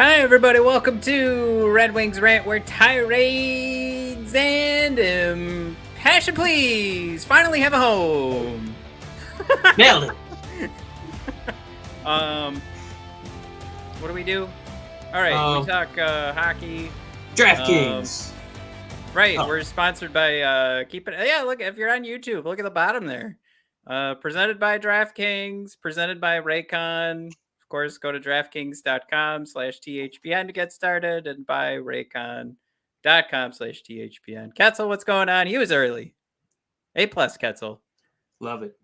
Hi, everybody. Welcome to Red Wings Rant, where tirades and impassioned pleas finally have a home. Nailed it. What do we do? All right, we talk hockey. DraftKings. Right, we're sponsored by Keep It. Yeah, look, if you're on YouTube, look at the bottom there. Presented by DraftKings, presented by Raycon. Of course, go to DraftKings.com/THPN to get started and buy Raycon.com/THPN. Ketzel, what's going on? He was early. A+, Ketzel. Love it.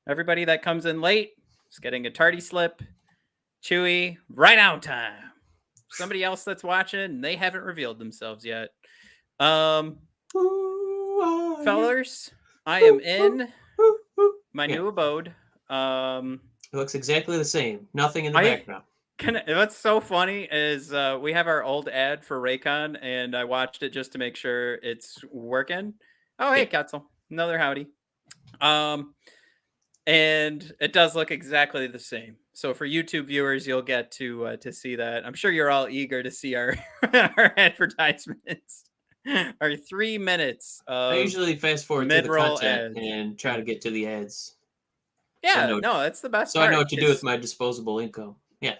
Everybody that comes in late is getting a tardy slip. Chewy, right on time. Somebody else that's watching, they haven't revealed themselves yet. Fellers, I am in my new abode. It looks exactly the same. Nothing in the background. What's so funny is we have our old ad for Raycon, and I watched it just to make sure it's working. Oh, hey, Ketzel. Another howdy. And it does look exactly the same. So for YouTube viewers, you'll get to see that. I'm sure you're all eager to see our our advertisements. Our 3 minutes of I usually fast forward through the content and try to get to the ads. Yeah, so no, that's the best so part. I know what to do with my disposable income. Yeah.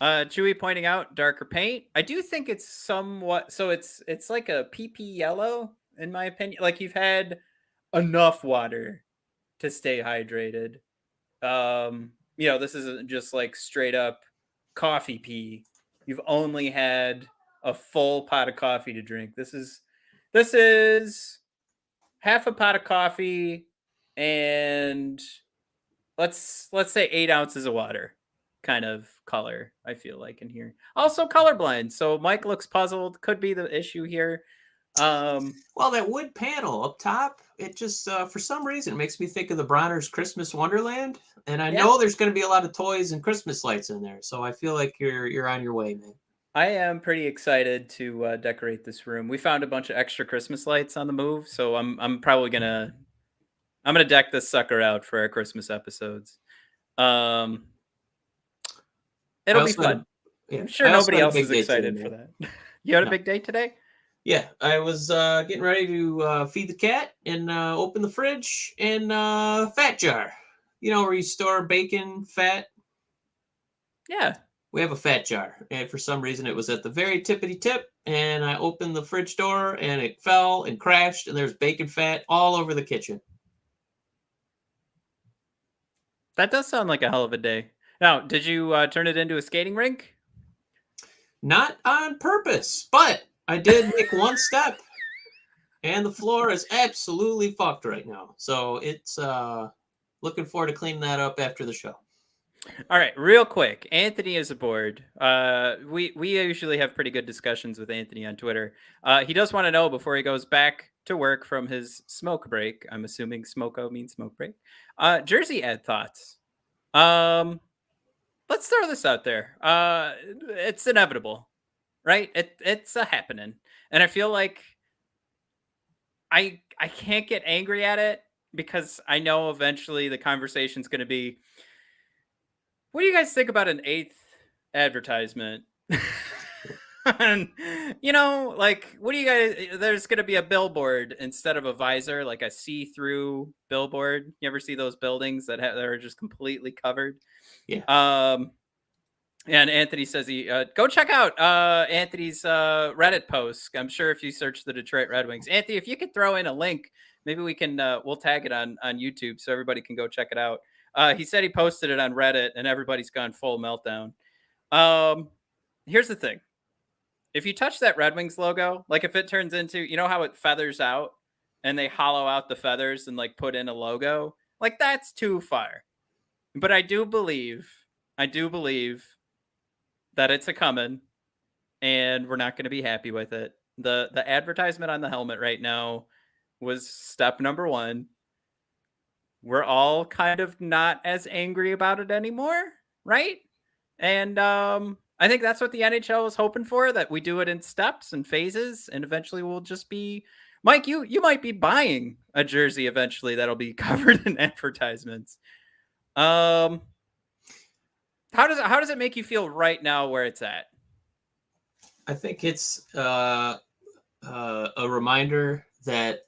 Chewy pointing out darker paint. I do think it's somewhat, so it's like a PP yellow, in my opinion. Like you've had enough water to stay hydrated. This isn't just like straight up coffee pee. You've only had a full pot of coffee to drink. This is half a pot of coffee and let's say 8 ounces of water kind of color, I feel like, in here. Also colorblind, so Mike looks puzzled. Could be the issue here. Well, that wood panel up top, it just for some reason makes me think of the Bronner's Christmas Wonderland, and I know there's going to be a lot of toys and Christmas lights in there, so I feel like you're on your way, man. I am pretty excited to decorate this room. We found a bunch of extra Christmas lights on the move, so I'm probably gonna deck this sucker out for our Christmas episodes. It'll be fun. I'm sure nobody else is excited for that. You had a big day today? Yeah, I was getting ready to feed the cat and open the fridge and fat jar. You know where you store bacon, fat? Yeah. We have a fat jar, and for some reason it was at the very tippity tip, and I opened the fridge door, and it fell and crashed, and there's bacon fat all over the kitchen. That does sound like a hell of a day. Now, did you turn it into a skating rink? Not on purpose, but I did make one step, and the floor is absolutely fucked right now. So it's looking forward to cleaning that up after the show. All right, real quick. Anthony is aboard. We usually have pretty good discussions with Anthony on Twitter. He does want to know before he goes back to work from his smoke break. I'm assuming smoko means smoke break. Jersey ad thoughts. Let's throw this out there. It's inevitable, right? It's a happening, and I feel like I can't get angry at it because I know eventually the conversation's going to be, what do you guys think about an 8th advertisement? And, what do you guys, there's going to be a billboard instead of a visor, like a see-through billboard. You ever see those buildings that are just completely covered? Yeah. And Anthony says go check out Anthony's Reddit post. I'm sure if you search the Detroit Red Wings, Anthony, if you could throw in a link, maybe we can, we'll tag it on YouTube so everybody can go check it out. He said he posted it on Reddit and everybody's gone full meltdown. Here's the thing. If you touch that Red Wings logo, like if it turns into, you know how it feathers out and they hollow out the feathers and like put in a logo, like that's too far. But I do believe that it's a coming and we're not going to be happy with it. The advertisement on the helmet right now was step number 1. We're all kind of not as angry about it anymore, right? And I think that's what the NHL is hoping for, that we do it in steps and phases, and eventually we'll just be, Mike, you might be buying a jersey eventually that'll be covered in advertisements. How does it make you feel right now where it's at? I think it's a reminder that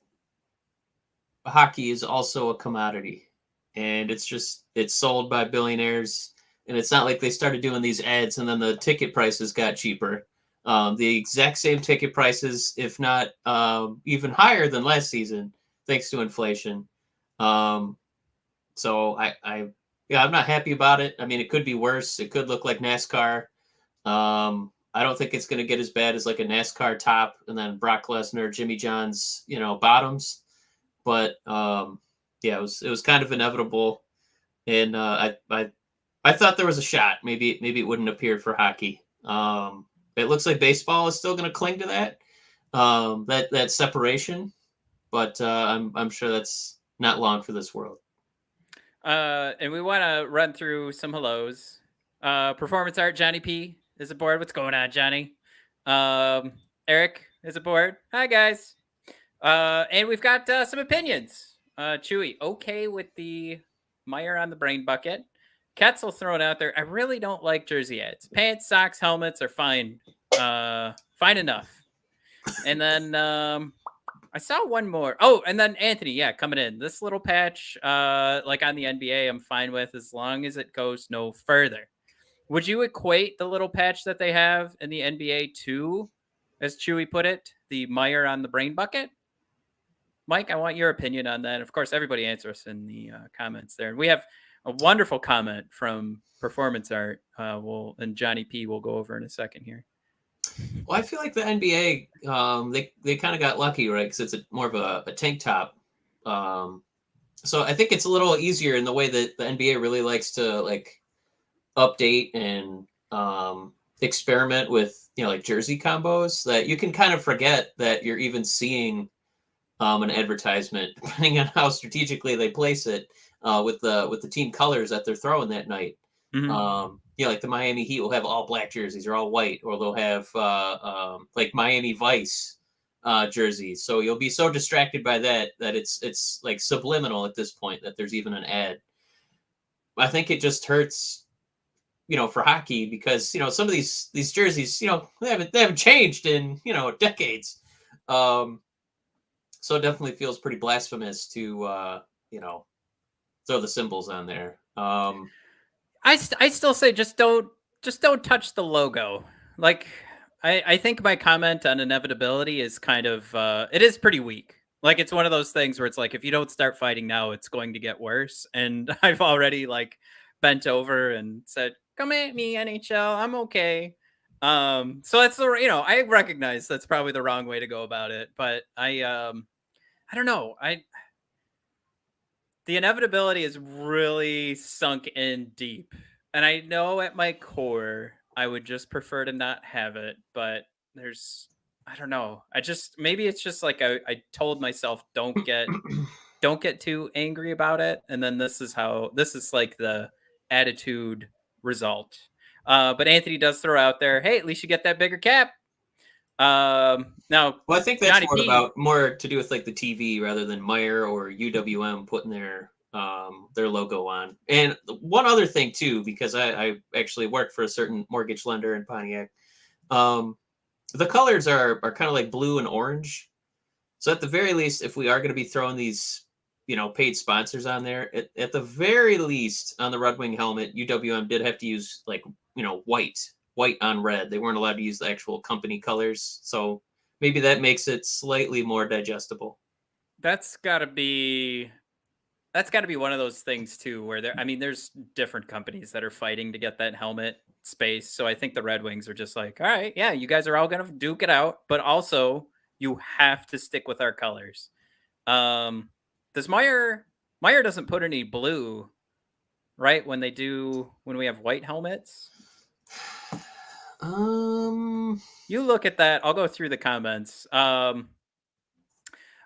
hockey is also a commodity, and it's sold by billionaires, and it's not like they started doing these ads and then the ticket prices got cheaper. The exact same ticket prices, if not even higher than last season, thanks to inflation. So I'm not happy about it. I mean, it could be worse. It could look like NASCAR. I don't think it's going to get as bad as like a NASCAR top and then Brock Lesnar, Jimmy John's, bottoms. But yeah, it was kind of inevitable, and I thought there was a shot. Maybe it wouldn't appear for hockey. It looks like baseball is still going to cling to that separation, but I'm sure that's not long for this world. And we want to run through some hellos. Performance art, Johnny P is aboard. What's going on, Johnny? Eric is aboard. Hi, guys. And we've got some opinions. Chewy, okay with the Meyer on the brain bucket. Ketzel thrown out there. I really don't like jersey ads. Pants, socks, helmets are fine. Fine enough. And then I saw one more. Oh, and then Anthony, yeah, coming in. This little patch, like on the NBA, I'm fine with as long as it goes no further. Would you equate the little patch that they have in the NBA to, as Chewy put it, the Meyer on the brain bucket? Mike, I want your opinion on that. Of course, everybody answer us in the comments there. And we have a wonderful comment from Performance Art. And Johnny P will go over in a second here. Well, I feel like the NBA, they kind of got lucky, right? Because it's more of a tank top. So I think it's a little easier in the way that the NBA really likes to like update and experiment with, like jersey combos, that you can kind of forget that you're even seeing an advertisement, depending on how strategically they place it with the team colors that they're throwing that night. Mm-hmm. Like the Miami Heat will have all black jerseys or all white, or they'll have like Miami Vice jerseys. So you'll be so distracted by that it's like subliminal at this point that there's even an ad. I think it just hurts, for hockey, because some of these jerseys, they haven't changed in decades. So it definitely feels pretty blasphemous to throw the symbols on there. I still say just don't touch the logo. Like I think my comment on inevitability is kind of it is pretty weak. Like it's one of those things where it's like if you don't start fighting now, it's going to get worse. And I've already like bent over and said, "Come at me, NHL. I'm okay." So that's the I recognize that's probably the wrong way to go about it, but I don't know. The inevitability is really sunk in deep. And I know at my core, I would just prefer to not have it, but I don't know. Maybe it's just like I told myself, don't get too angry about it. And then this is like the attitude result. But Anthony does throw out there, hey, at least you get that bigger cap. Now, well, I think that's Johnny more to do with like the TV rather than Meyer or UWM putting their logo on. And one other thing too, because I actually work for a certain mortgage lender in Pontiac. The colors are kind of like blue and orange. So at the very least, if we are going to be throwing these, paid sponsors on there, at the very least on the Red Wing helmet, UWM did have to use like, white on red. They weren't allowed to use the actual company colors. So maybe that makes it slightly more digestible. That's gotta be one of those things too, where there's different companies that are fighting to get that helmet space. So I think the Red Wings are just like, all right, yeah, you guys are all gonna duke it out, but also you have to stick with our colors. Does Meyer doesn't put any blue, right? When we have white helmets. You look at that. I'll go through the comments. What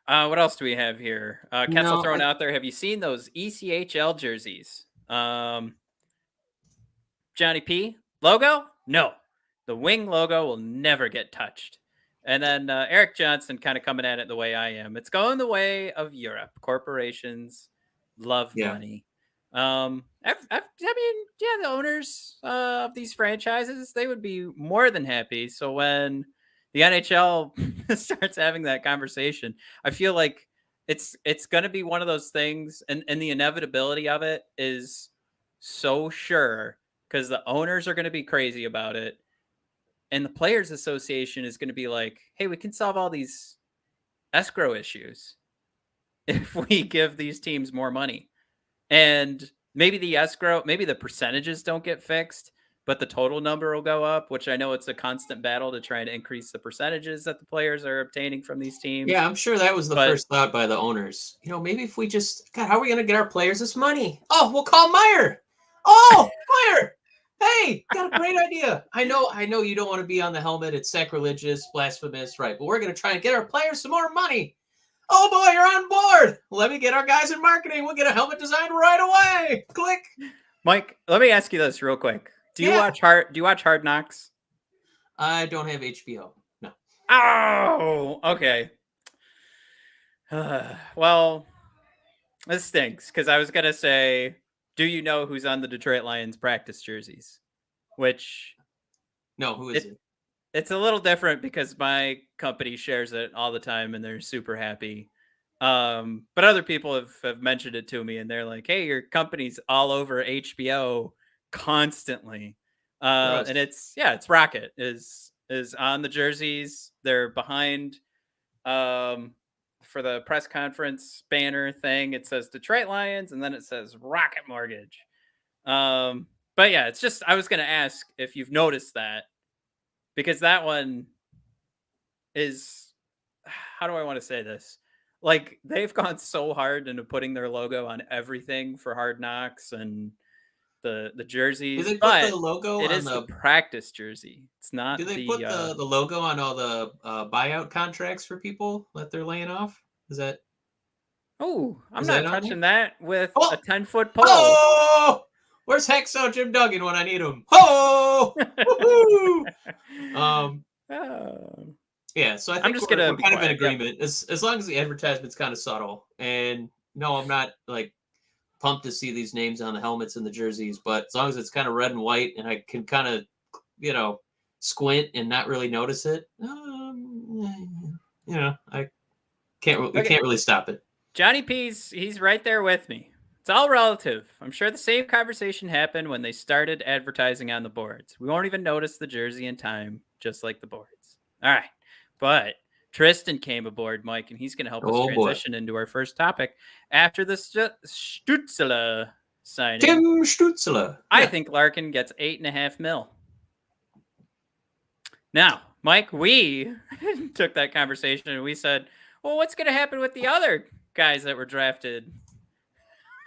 else do we have here? Ketzel throwing out there. Have you seen those ECHL jerseys? Johnny P logo? No, the Wing logo will never get touched. And then Eric Johnson kind of coming at it the way I am. It's going the way of Europe. Corporations love money. The owners of these franchises, they would be more than happy. So when the NHL starts having that conversation, I feel like it's going to be one of those things, and the inevitability of it is so sure because the owners are going to be crazy about it, and the Players Association is going to be like, "Hey, we can solve all these escrow issues if we give these teams more money." And maybe the percentages don't get fixed, but the total number will go up, which I know it's a constant battle to try and increase the percentages that the players are obtaining from these teams. Yeah, I'm sure that was the first thought by the owners. Maybe if we just, God, how are we going to get our players this money? Oh, we'll call Meyer. Oh, Meyer. Hey, got a great idea. I know you don't want to be on the helmet. It's sacrilegious, blasphemous, right? But we're going to try and get our players some more money. Oh boy, you're on board. Let me get our guys in marketing. We'll get a helmet designed right away. Click. Mike, let me ask you this real quick. Do you watch Hard Knocks? I don't have HBO. No. Oh, okay. Well, this stinks because I was gonna say, do you know who's on the Detroit Lions practice jerseys? Which, no, who is it? It's a little different because my company shares it all the time and they're super happy. But other people have mentioned it to me and they're like, "Hey, your company's all over HBO constantly." And it's Rocket is on the jerseys. They're behind for the press conference banner thing. It says Detroit Lions and then it says Rocket Mortgage. But yeah, it's just I was going to ask if you've noticed that. Because that one is, how do I want to say this? Like, they've gone so hard into putting their logo on everything for Hard Knocks and the jerseys. Do they put the logo on the practice jersey? It's not. Do they put the logo on all the buyout contracts for people that they're laying off? Is that? Oh, I'm not touching that with a 10-foot pole. Oh! Where's Hexo Jim Duggan when I need him? Oh! Yeah, so I think we're kind of in agreement. As long as the advertisement's kind of subtle. And no, I'm not like pumped to see these names on the helmets and the jerseys, but as long as it's kind of red and white and I can kind of, squint and not really notice it, I can't. We can't really stop it. Johnny P's, he's right there with me. It's all relative. I'm sure the same conversation happened when they started advertising on the boards. We won't even notice the jersey in time, just like the boards. All right. But Tristan came aboard, Mike, and he's going to help us transition into our first topic after the Stutzle signing. Tim Stutzle. Yeah. I think Larkin gets $8.5 million. Now, Mike, we took that conversation and we said, well, what's going to happen with the other guys that were drafted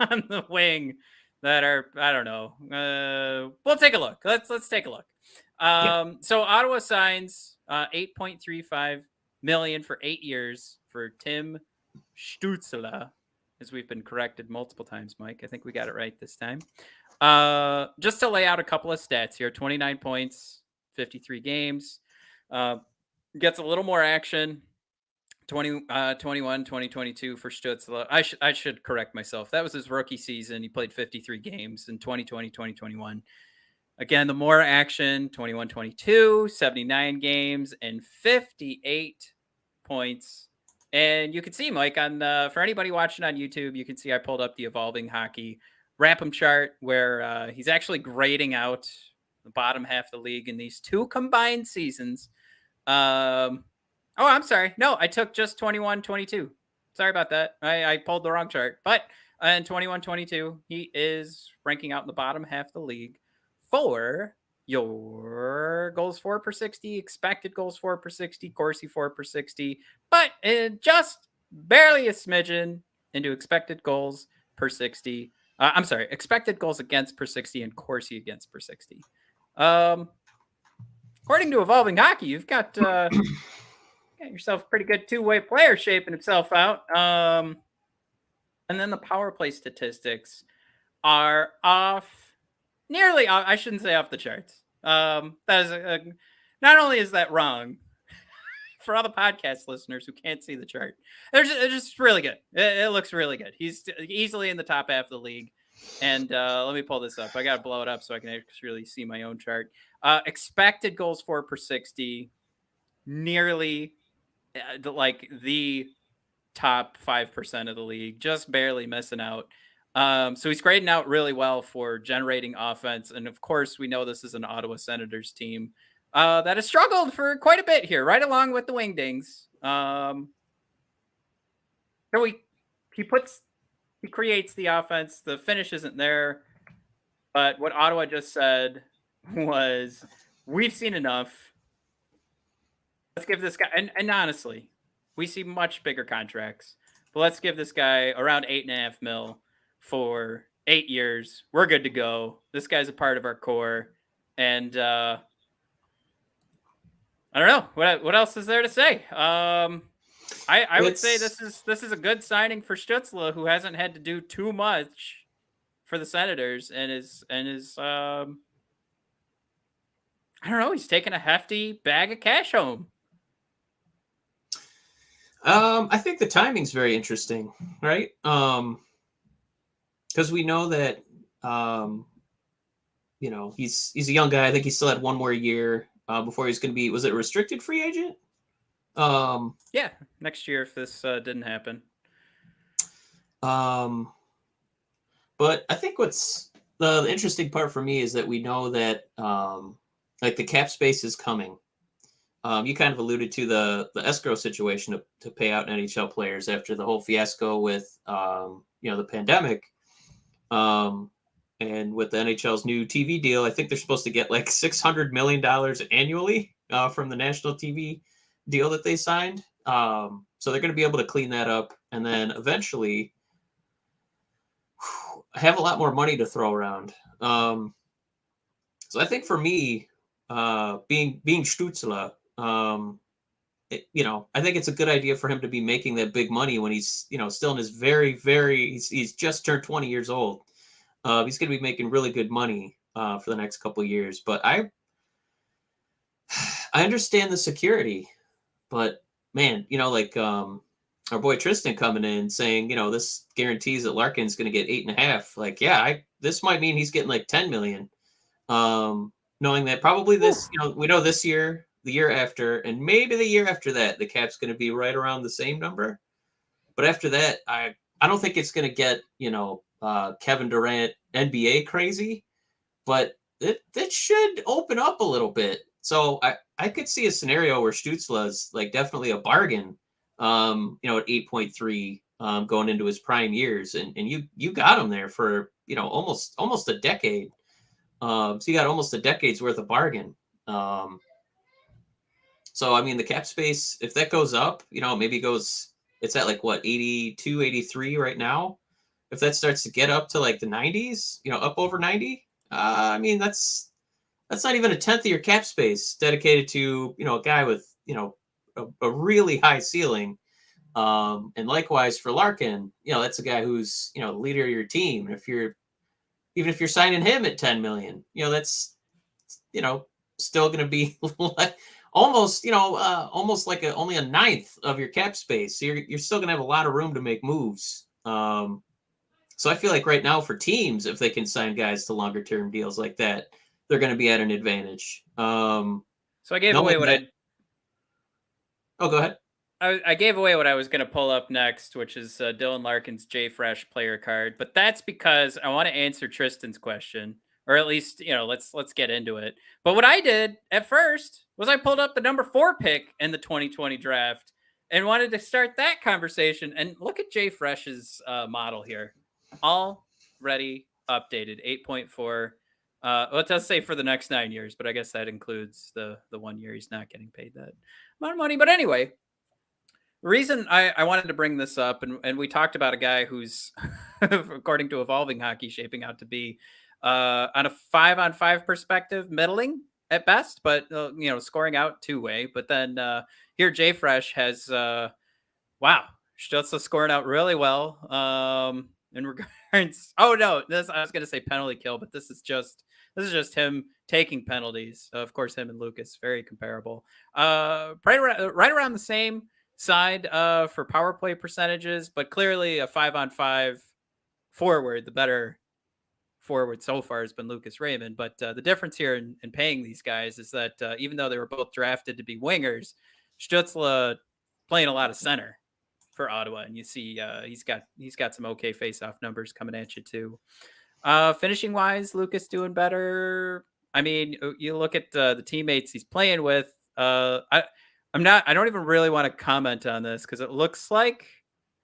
on the wing that are, I don't know. We'll take a look. Let's take a look. So Ottawa signs $8.35 million for 8 years for Tim Stutzle, as we've been corrected multiple times, Mike. I think we got it right this time. Just to lay out a couple of stats here: 29 points, 53 games. Gets a little more action. 2021-2022 for Stutzle. I should correct myself. That was his rookie season. He played 53 games in 2020-2021. Again, the more action, 21-22, 79 games, and 58 points. And you can see, Mike, on for anybody watching on YouTube, you can see I pulled up the Evolving Hockey Rap'em chart where he's actually grading out the bottom half of the league in these two combined seasons. Oh, I'm sorry. No, I took just 21-22. Sorry about that. I pulled the wrong chart. But in 21-22, he is ranking out in the bottom half of the league for your goals for per 60, expected goals for per 60, Corsi for per 60, but just barely a smidgen into expected goals per 60. I'm sorry, expected goals against per 60 and Corsi against per 60. According to Evolving Hockey, you've got yourself a pretty good two-way player shaping himself out. And then the power play statistics are nearly, I shouldn't say off the charts. That is not only is that wrong for all the podcast listeners who can't see the chart, it's just really good. It looks really good. He's easily in the top half of the league And let me pull this up. I got to blow it up so I can actually see my own chart. Expected goals for per 60, nearly like the top 5% of the league, just barely missing out. So he's grading out really well for generating offense. And of course, we know this is an Ottawa Senators team that has struggled for quite a bit here, right along with the Wingdings. So he creates the offense. The finish isn't there. But what Ottawa just said was, we've seen enough. Let's give this guy, and honestly, we see much bigger contracts, but let's give this guy around $8.5 million for 8 years. We're good to go. This guy's a part of our core. And I don't know. What else is there to say? I would say this is a good signing for Stutzle, who hasn't had to do too much for the Senators, and is I don't know, he's taking a hefty bag of cash home. I think the timing's very interesting, right? Because we know that he's a young guy. I think he still had one more year before he's going to be. Was it a restricted free agent? Yeah, next year if this didn't happen. But I think what's the interesting part for me is that we know that like the cap space is coming. You kind of alluded to the escrow situation to pay out NHL players after the whole fiasco with the pandemic. And with the NHL's new TV deal, I think they're supposed to get like $600 million annually from the national TV deal that they signed. So they're going to be able to clean that up, and then eventually have a lot more money to throw around. So I think for me, being Stutzle, I think it's a good idea for him to be making that big money when he's, still in his he's just turned 20 years old. He's going to be making really good money for the next couple of years. But I understand the security, but man, our boy Tristan coming in saying, this guarantees that Larkin's going to get 8.5. Like, yeah, this might mean he's getting like 10 million. Knowing that probably this, we know this year, the year after, and maybe the year after that, the cap's going to be right around the same number. But after that, I don't think it's going to get, Kevin Durant NBA crazy, but it should open up a little bit. So I could see a scenario where Stutzle is like definitely a bargain, at 8.3 going into his prime years. And you got him there for, almost a decade. So you got almost a decade's worth of bargain. So, I mean, the cap space, if that goes up, maybe it's at like what, 82, 83 right now. If that starts to get up to like the 90s, up over 90, I mean, that's not even a tenth of your cap space dedicated to, a guy with, a really high ceiling. And likewise for Larkin, that's a guy who's, the leader of your team. And even if you're signing him at 10 million, that's, still going to be almost like only a ninth of your cap space. So you're still going to have a lot of room to make moves. So I feel like right now for teams, if they can sign guys to longer term deals like that, they're going to be at an advantage. So I gave away what Oh, go ahead. I gave away what I was going to pull up next, which is Dylan Larkin's J Fresh player card. But that's because I want to answer Tristan's question, or at least, let's get into it. But what I did at first was I pulled up the number 4 pick in the 2020 draft and wanted to start that conversation. And look at J Fresh's model here. Already updated, 8.4. Well, it does say for the next 9 years, but I guess that includes the 1 year he's not getting paid that amount of money. But anyway, the reason I wanted to bring this up, and we talked about a guy who's, according to Evolving Hockey, shaping out to be on a 5-on-5 perspective, middling at best, but scoring out 2-way. But then here, J Fresh has Stutzle scoring out really well. In regards, I was going to say penalty kill, but this is just him taking penalties. Of course, him and Lucas, very comparable. Right around the same side for power play percentages, but clearly a 5-on-5 forward, the better forward so far has been Lucas Raymond. But the difference here in paying these guys is that even though they were both drafted to be wingers, Stutzle playing a lot of center for Ottawa, and you see he's got some okay face-off numbers coming at you too. Finishing wise, Lucas doing better. I mean, you look at the teammates he's playing with. I don't even really want to comment on this because it looks like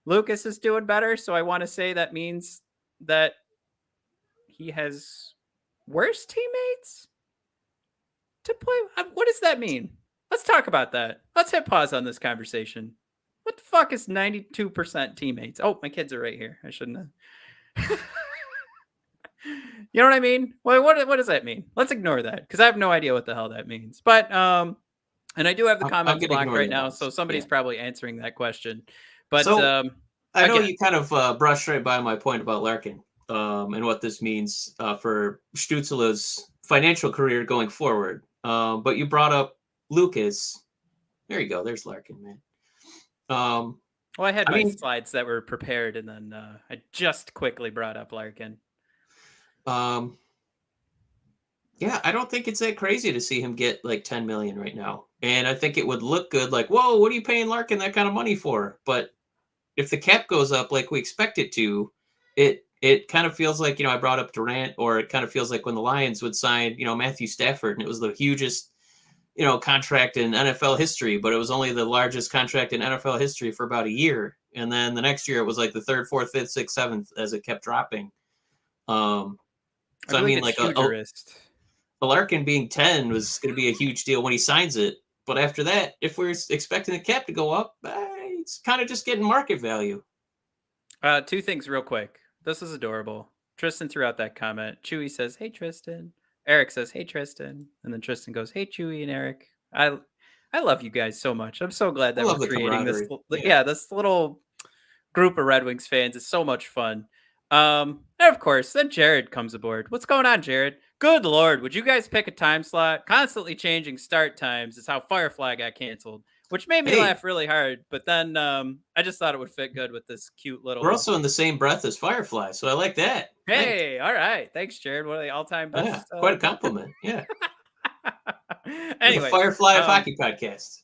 Lucas is doing better. So I want to say that means that he has worse teammates to play. What does that mean? Let's talk about that. Let's hit pause on this conversation. What the fuck is 92% teammates? Oh, my kids are right here. I shouldn't have. You know what I mean? What does that mean? Let's ignore that because I have no idea what the hell that means. But and I do have the comments blocked right now, so somebody's probably answering that question. But so, I know you kind of brushed right by my point about Larkin and what this means for Stutzle's financial career going forward. But you brought up Lucas. There you go. There's Larkin, man. Well, I had my slides that were prepared, and then I just quickly brought up Larkin. Yeah, I don't think it's that crazy to see him get like 10 million right now. And I think it would look good like, whoa, what are you paying Larkin that kind of money for? But if the cap goes up like we expect it to, it kind of feels like, I brought up Durant, or it kind of feels like when the Lions would sign, Matthew Stafford, and it was the hugest, contract in NFL history, but it was only the largest contract in NFL history for about a year. And then the next year it was like the third, fourth, fifth, sixth, seventh as it kept dropping. So I mean, like a Larkin being 10 was going to be a huge deal when he signs it. But after that, if we're expecting the cap to go up, it's kind of just getting market value. Two things real quick. This is adorable. Tristan threw out that comment. Chewy says, "Hey, Tristan." Eric says, "Hey, Tristan." And then Tristan goes, "Hey, Chewy and Eric." I love you guys so much. I'm so glad that we're creating this. Yeah, this little group of Red Wings fans is so much fun. And of course, then Jared comes aboard. What's going on, Jared? Good Lord, would you guys pick a time slot? Constantly changing start times is how Firefly got canceled, which made me laugh really hard. But then I just thought it would fit good with this cute little... We're also in the same breath as Firefly, so I like that. Hey, all right. Thanks, Jared. What are the all-time best? Yeah, quite a compliment. Yeah. Anyway, the Firefly of Hockey Podcast.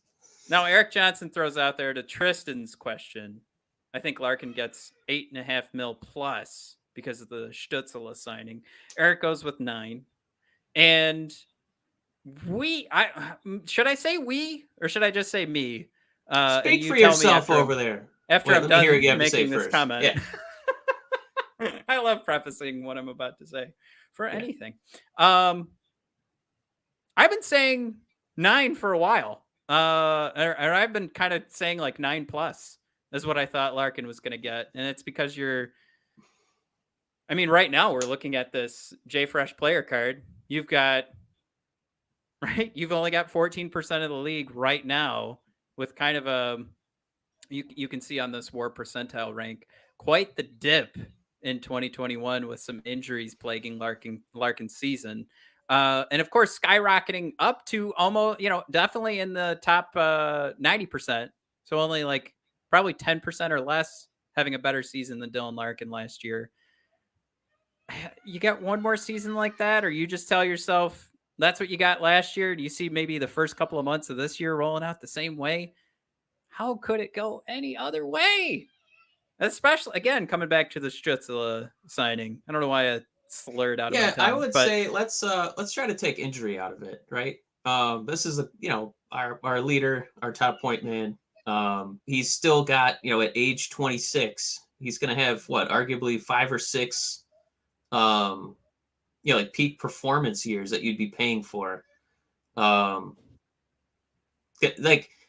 Now, Eric Johnson throws out there to Tristan's question. I think Larkin gets 8.5 mil plus because of the Stutzle signing. Eric goes with 9. And should I say we, or should I just say me? Speak for yourself over there. After I'm done making this comment. Yeah. I love prefacing what I'm about to say for anything. I've been saying 9 for a while. Or I've been kind of saying like 9 plus is what I thought Larkin was going to get. And it's because right now we're looking at this JFresh player card. You've only got 14% of the league right now with kind of a, you can see on this WAR percentile rank, quite the dip in 2021 with some injuries plaguing Larkin's season. And of course, skyrocketing up to almost, definitely in the top 90%. So only like probably 10% or less having a better season than Dylan Larkin last year. You got one more season like that, or you just tell yourself that's what you got last year? Do you see maybe the first couple of months of this year rolling out the same way? How could it go any other way? Especially, again, coming back to the Stutzle signing. I don't know why I slurred out of my tongue. I would say let's try to take injury out of it, right? This is our leader, our top point man. He's still got, at age 26, he's going to have arguably 5 or 6 like peak performance years that you'd be paying for. Like,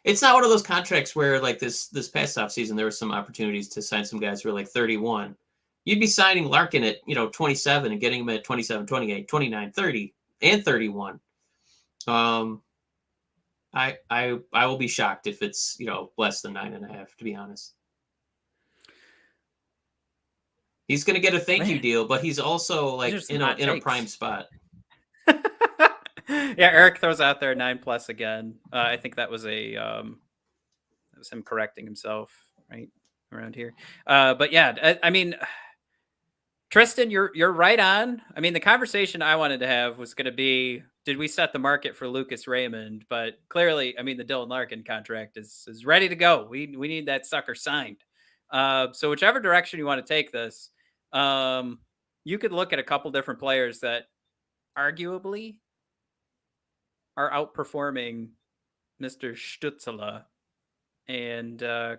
it's not one of those contracts where like this past off season there were some opportunities to sign some guys who are like 31. You'd be signing Larkin at 27 and getting him at 27, 28, 29, 30, and 31. I will be shocked if it's less than 9.5, to be honest. He's going to get a thank you deal, but he's also like in a prime spot. Yeah, Eric throws out there 9 plus again. I think that was that was him correcting himself right around here. But yeah, Tristan, you're right on. I mean, the conversation I wanted to have was going to be, did we set the market for Lucas Raymond? But clearly, I mean, the Dylan Larkin contract is ready to go. We need that sucker signed. So whichever direction you want to take this, you could look at a couple different players that arguably are outperforming Mr. Stutzle and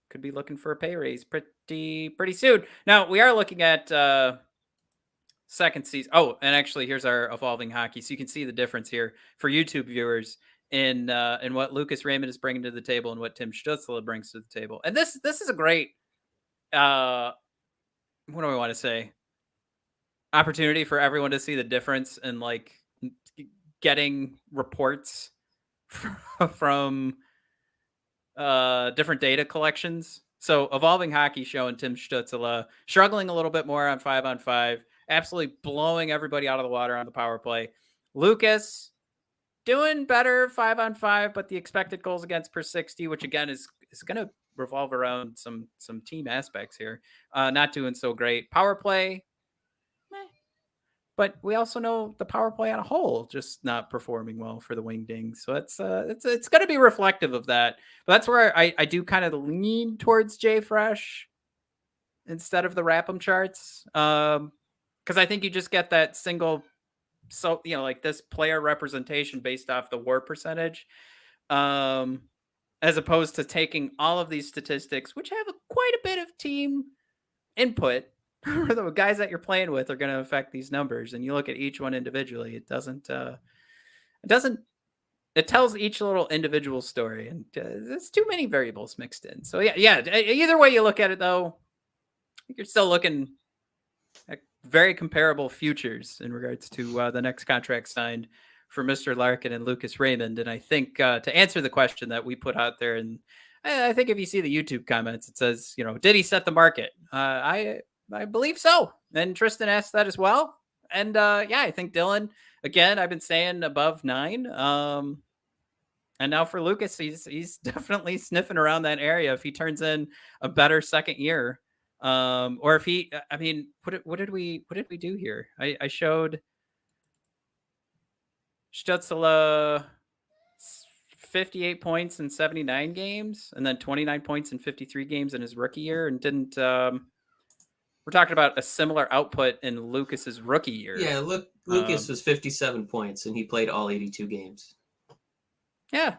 could be looking for a pay raise pretty soon. Now, we are looking at second season. Oh, and actually, here's our evolving hockey. So you can see the difference here for YouTube viewers in what Lucas Raymond is bringing to the table and what Tim Stutzle brings to the table. And this is a great, what do I want to say? Opportunity for everyone to see the difference in like getting reports from different data collections. So Evolving Hockey showing Tim Stutzle struggling a little bit more on 5-on-5, absolutely blowing everybody out of the water on the power play. Lucas doing better 5-on-5, but the expected goals against per 60, which again is going to revolve around some team aspects here. Not doing so great. Power play, but we also know the power play on a whole just not performing well for the Wingdings. So it's going to be reflective of that. But that's where I do kind of lean towards Jay Fresh instead of the Rapham charts. Because I think you just get that single, so like this player representation based off the WAR percentage, as opposed to taking all of these statistics, which have quite a bit of team input. The guys that you're playing with are going to affect these numbers, and you look at each one individually. It tells each little individual story, and there's too many variables mixed in. So yeah. Either way you look at it, though, I think you're still looking at very comparable futures in regards to the next contract signed for Mr. Larkin and Lucas Raymond. And I think to answer the question that we put out there, and I think if you see the YouTube comments, it says, did he set the market? I believe so. And Tristan asked that as well. And I think Dylan, again, I've been saying above 9. And now for Lucas, he's definitely sniffing around that area if he turns in a better second year. Or if he, I mean, what did we do here? I showed Stutzle 58 points in 79 games, and then 29 points in 53 games in his rookie year, and didn't. We're talking about a similar output in Lucas's rookie year. Yeah, Lucas was 57 points, and he played all 82 games. Yeah.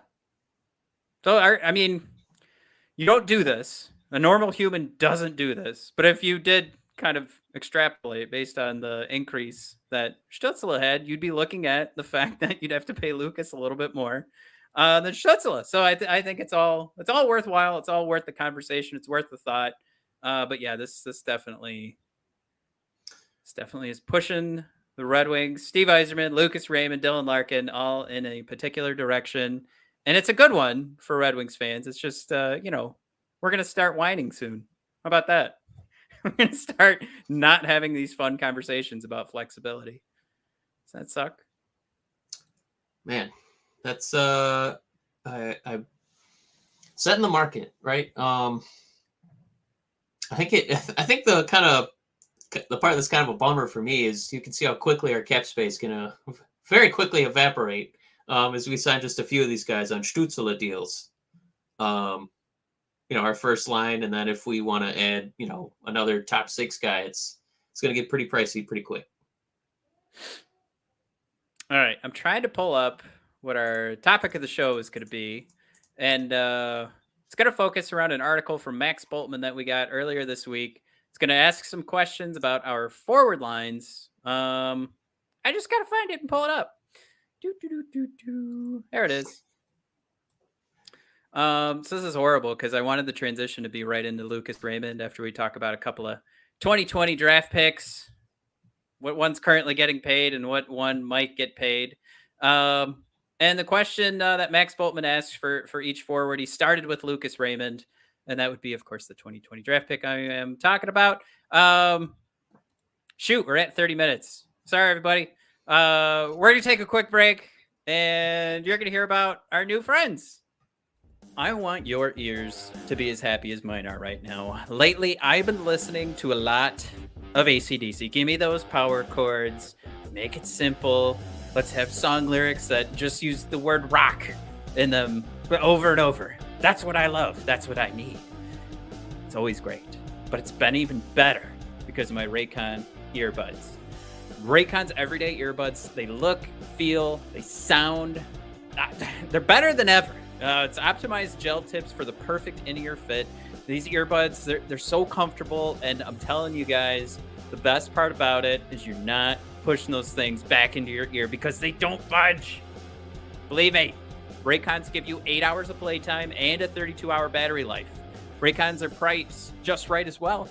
So, I mean, you don't do this. A normal human doesn't do this. But if you did kind of extrapolate based on the increase that Stutzle had, you'd be looking at the fact that you'd have to pay Lucas a little bit more than Stutzle. So I think it's all worthwhile. It's all worth the conversation. It's worth the thought. But yeah, this definitely is pushing the Red Wings, Steve Yzerman, Lucas Raymond, Dylan Larkin, all in a particular direction. And it's a good one for Red Wings fans. It's just, we're going to start whining soon. How about that? We're going to start not having these fun conversations about flexibility. Does that suck? Man, that's, I setting the market, right? I think the part that's kind of a bummer for me is you can see how quickly our cap space is going to very quickly evaporate as we sign just a few of these guys on Stutzle deals. Our first line, and then if we want to add, another top 6 guy, it's going to get pretty pricey pretty quick. All right, I'm trying to pull up what our topic of the show is going to be, and it's going to focus around an article from Max Boltman that we got earlier this week. It's going to ask some questions about our forward lines. I just got to find it and pull it up. There it is. So this is horrible because I wanted the transition to be right into Lucas Raymond after we talk about a couple of 2020 draft picks, what one's currently getting paid and what one might get paid. And the question that Max Boltman asked for each forward, he started with Lucas Raymond, and that would be, of course, the 2020 draft pick I am talking about. Shoot, we're at 30 minutes. Sorry, everybody. We're going to take a quick break, and you're going to hear about our new friends. I want your ears to be as happy as mine are right now. Lately, I've been listening to a lot of AC/DC. Give me those power chords. Make it simple. Let's have song lyrics that just use the word rock in them over and over. That's what I love. That's what I need. It's always great. But it's been even better because of my Raycon earbuds. Raycon's everyday earbuds, they look, feel, they sound, they're better than ever. It's optimized gel tips for the perfect in-ear fit. These earbuds, they're so comfortable, and I'm telling you guys, the best part about it is you're not pushing those things back into your ear because they don't budge. Believe me, Raycons give you 8 hours of playtime and a 32-hour battery life. Raycons are priced just right as well.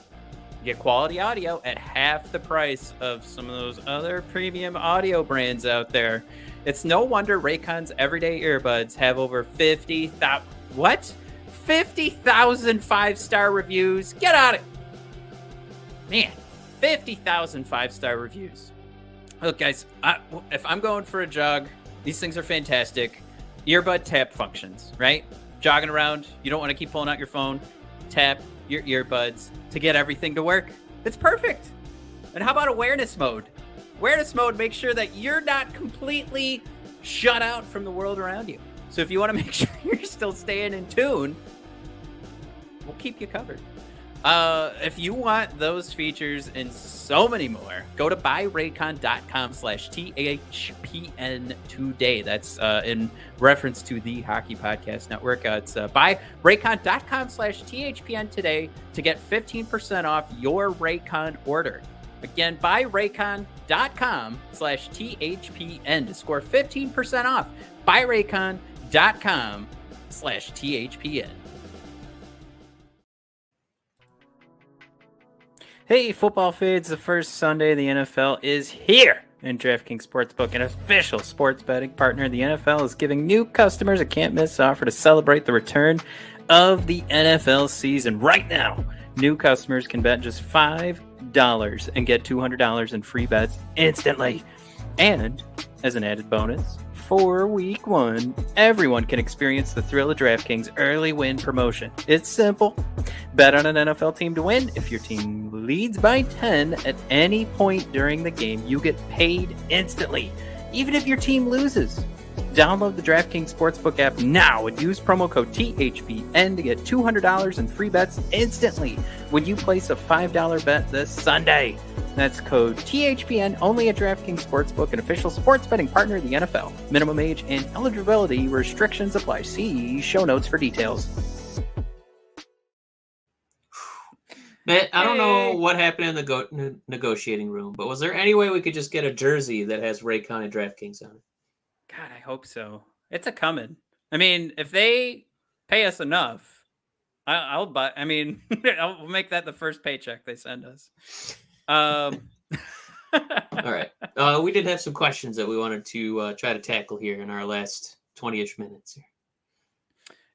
You get quality audio at half the price of some of those other premium audio brands out there. It's no wonder Raycon's everyday earbuds have over 50,000 5-star reviews. Get on it. Man, 50,000 5-star reviews. Look, guys, if I'm going for a jog, these things are fantastic. Earbud tap functions, right? Jogging around, you don't want to keep pulling out your phone. Tap your earbuds to get everything to work. It's perfect. And how about awareness mode? Awareness mode makes sure that you're not completely shut out from the world around you. So if you want to make sure you're still staying in tune, we'll keep you covered. If you want those features and so many more, go to buyraycon.com/THPN today. That's in reference to the Hockey Podcast Network. It's buyraycon.com/THPN today to get 15% off your Raycon order. Again, buyraycon.com/THPN to score 15% off. buyraycon.com/THPN. Hey, football fades, the first Sunday of the NFL is here. And DraftKings Sportsbook, an official sports betting partner of the NFL, is giving new customers a can't-miss offer to celebrate the return of the NFL season. Right now, new customers can bet just $5 and get $200 in free bets instantly. And as an added bonus, for week 1, everyone can experience the thrill of DraftKings early win promotion. It's simple. Bet on an NFL team to win. If your team leads by 10 at any point during the game, you get paid instantly, even if your team loses. Download the DraftKings Sportsbook app now and use promo code THPN to get $200 in free bets instantly when you place a $5 bet this Sunday. That's code THPN only at DraftKings Sportsbook, an official sports betting partner of the NFL. Minimum age and eligibility restrictions apply. See show notes for details. Matt, I don't know what happened in the negotiating room, but was there any way we could just get a jersey that has Raycon and DraftKings on it? God, I hope so. It's a coming. I mean, if they pay us enough, I'll buy. I mean, I'll make that the first paycheck they send us. All right. We did have some questions that we wanted to try to tackle here in our last 20-ish minutes here.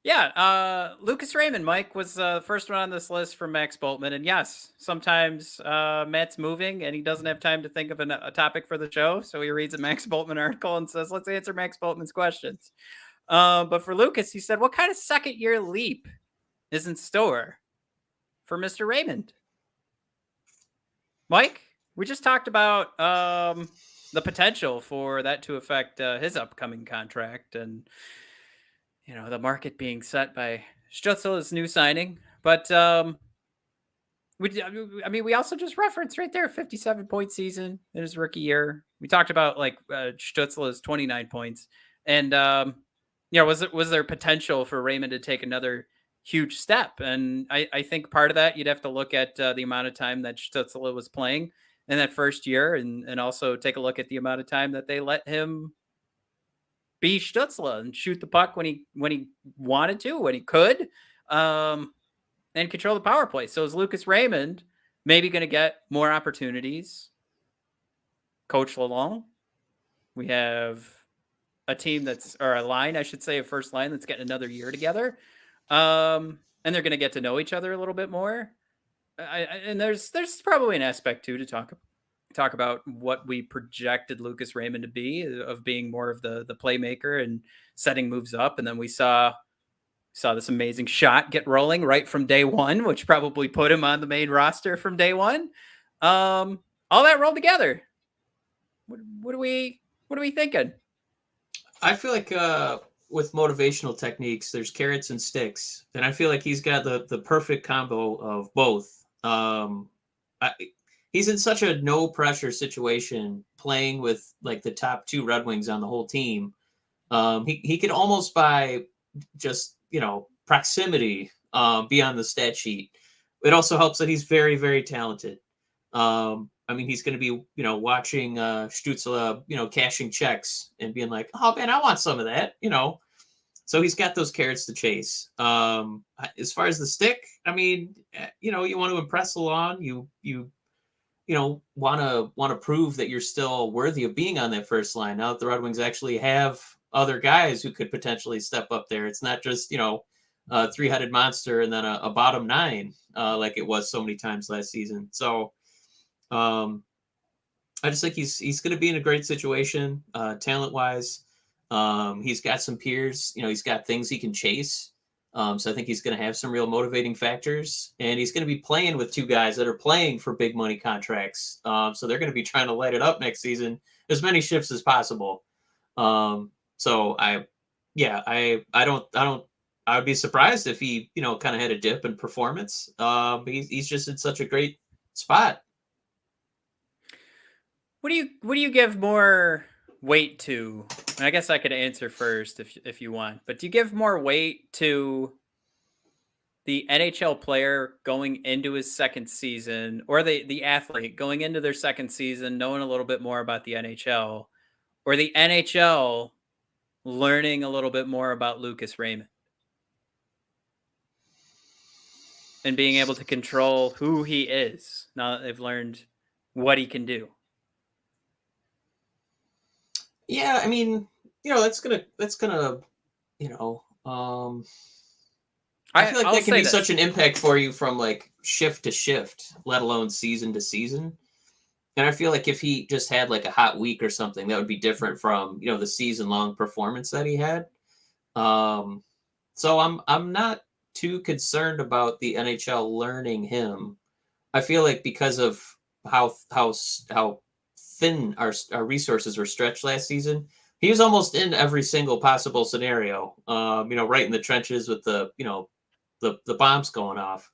Yeah, Lucas Raymond, Mike, was the first one on this list from Max Boltman. And yes, sometimes Matt's moving and he doesn't have time to think of a topic for the show. So he reads a Max Boltman article and says, let's answer Max Boltman's questions. But for Lucas, he said, what kind of second-year leap is in store for Mr. Raymond? Mike, we just talked about the potential for that to affect his upcoming contract and you know, the market being set by Stutzle's new signing. But we also just referenced right there 57-point season in his rookie year. We talked about like Stutzle's 29 points. And was there potential for Raymond to take another huge step? And I think part of that you'd have to look at the amount of time that Stutzle was playing in that first year and also take a look at the amount of time that they let him be Stutzle and shoot the puck when he wanted to, when he could, and control the power play. So is Lucas Raymond maybe going to get more opportunities? Coach Lalonde, we have a team a line, I should say, a first line that's getting another year together, and they're going to get to know each other a little bit more. And there's probably an aspect too to talk about what we projected Lucas Raymond to be, of being more of the playmaker and setting moves up. And then we saw this amazing shot get rolling right from day one, which probably put him on the main roster from day one. All that rolled together. What are we thinking? I feel like with motivational techniques, there's carrots and sticks, and I feel like he's got the perfect combo of both. I, he's in such a no pressure situation, playing with like the top two Red Wings on the whole team. He could almost by just proximity be on the stat sheet. It also helps that he's very very talented. I mean, he's going to be, watching Stutzle, cashing checks and being like, "Oh man, I want some of that." So he's got those carrots to chase. As far as the stick, I mean, you want to impress along. You want to prove that you're still worthy of being on that first line. Now that the Red Wings actually have other guys who could potentially step up there, it's not just a three-headed monster and then a bottom nine like it was so many times last season. So. I just think he's going to be in a great situation, talent wise. He's got some peers, he's got things he can chase. So I think he's going to have some real motivating factors, and he's going to be playing with two guys that are playing for big money contracts. So they're going to be trying to light it up next season, as many shifts as possible. So I would be surprised if he, kind of had a dip in performance. He's just in such a great spot. What do you give more weight to? And I guess I could answer first if you want. But do you give more weight to the NHL player going into his second season, or the athlete going into their second season, knowing a little bit more about the NHL, or the NHL learning a little bit more about Lucas Raymond and being able to control who he is now that they've learned what he can do? Yeah, I mean, that's gonna, I feel like I'll that can say be this. such an impact for you from like shift to shift, let alone season to season. And I feel like if he just had like a hot week or something, that would be different from, the season long performance that he had. So I'm not too concerned about the NHL learning him. I feel like because of how thin our resources were stretched last season, he was almost in every single possible scenario. Right in the trenches with the bombs going off.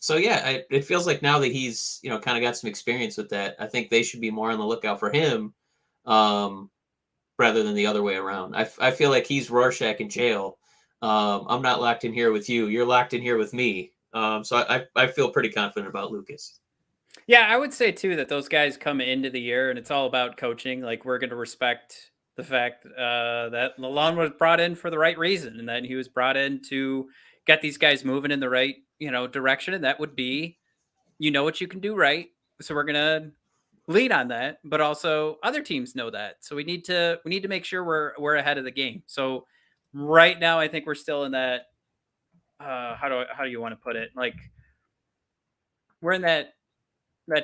So yeah, it feels like now that he's kind of got some experience with that, I think they should be more on the lookout for him, rather than the other way around. I feel like he's Rorschach in jail. I'm not locked in here with you. You're locked in here with me. So I feel pretty confident about Lucas. Yeah, I would say too that those guys come into the year and it's all about coaching. Like we're going to respect the fact that Lalonde was brought in for the right reason, and that he was brought in to get these guys moving in the right direction, and that would be what you can do right. So we're gonna lean on that, but also other teams know that. So we need to make sure we're ahead of the game. So right now, I think we're still in that. How do you want to put it? Like we're in that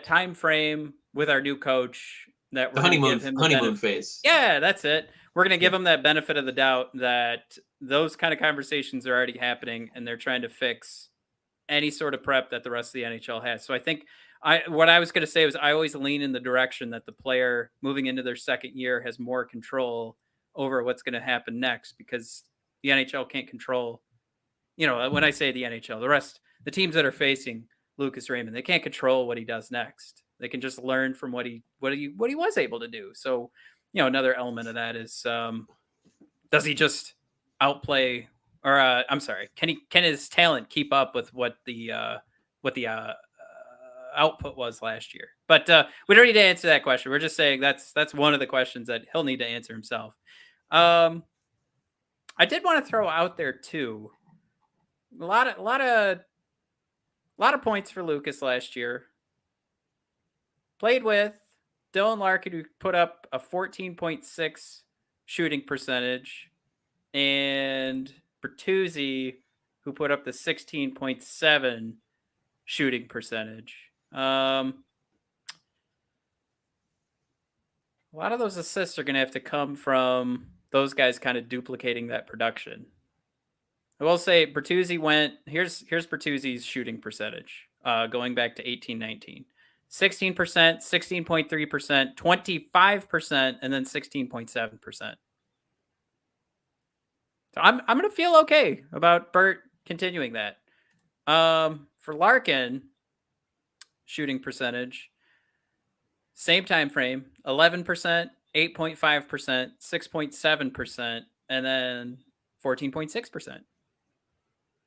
time frame with our new coach that The we're going to give him the honeymoon benefit. phase. Yeah, that's it. We're going to give Yeah. him that benefit of the doubt that those kind of conversations are already happening and they're trying to fix any sort of prep that the rest of the NHL has. So I think what I was going to say was I always lean in the direction that the player moving into their second year has more control over what's going to happen next, because the NHL can't control, when I say the NHL, the teams that are facing Lucas Raymond, they can't control what he does next. They can just learn from what he was able to do. So, another element of that is, does he just outplay, or I'm sorry, can his talent keep up with what the output was last year? But we don't need to answer that question. We're just saying that's one of the questions that he'll need to answer himself. I did want to throw out there too. A lot of points for Lucas last year. Played with Dylan Larkin, who put up a 14.6 shooting percentage, and Bertuzzi, who put up the 16.7 shooting percentage. A lot of those assists are going to have to come from those guys kind of duplicating that production. I will say Bertuzzi here's Bertuzzi's shooting percentage. going back to 18-19. 16%, 16.3%, 25%, and then 16.7%. So I'm going to feel okay about Bert continuing that. For Larkin, shooting percentage, same time frame, 11%, 8.5%, 6.7%, and then 14.6%.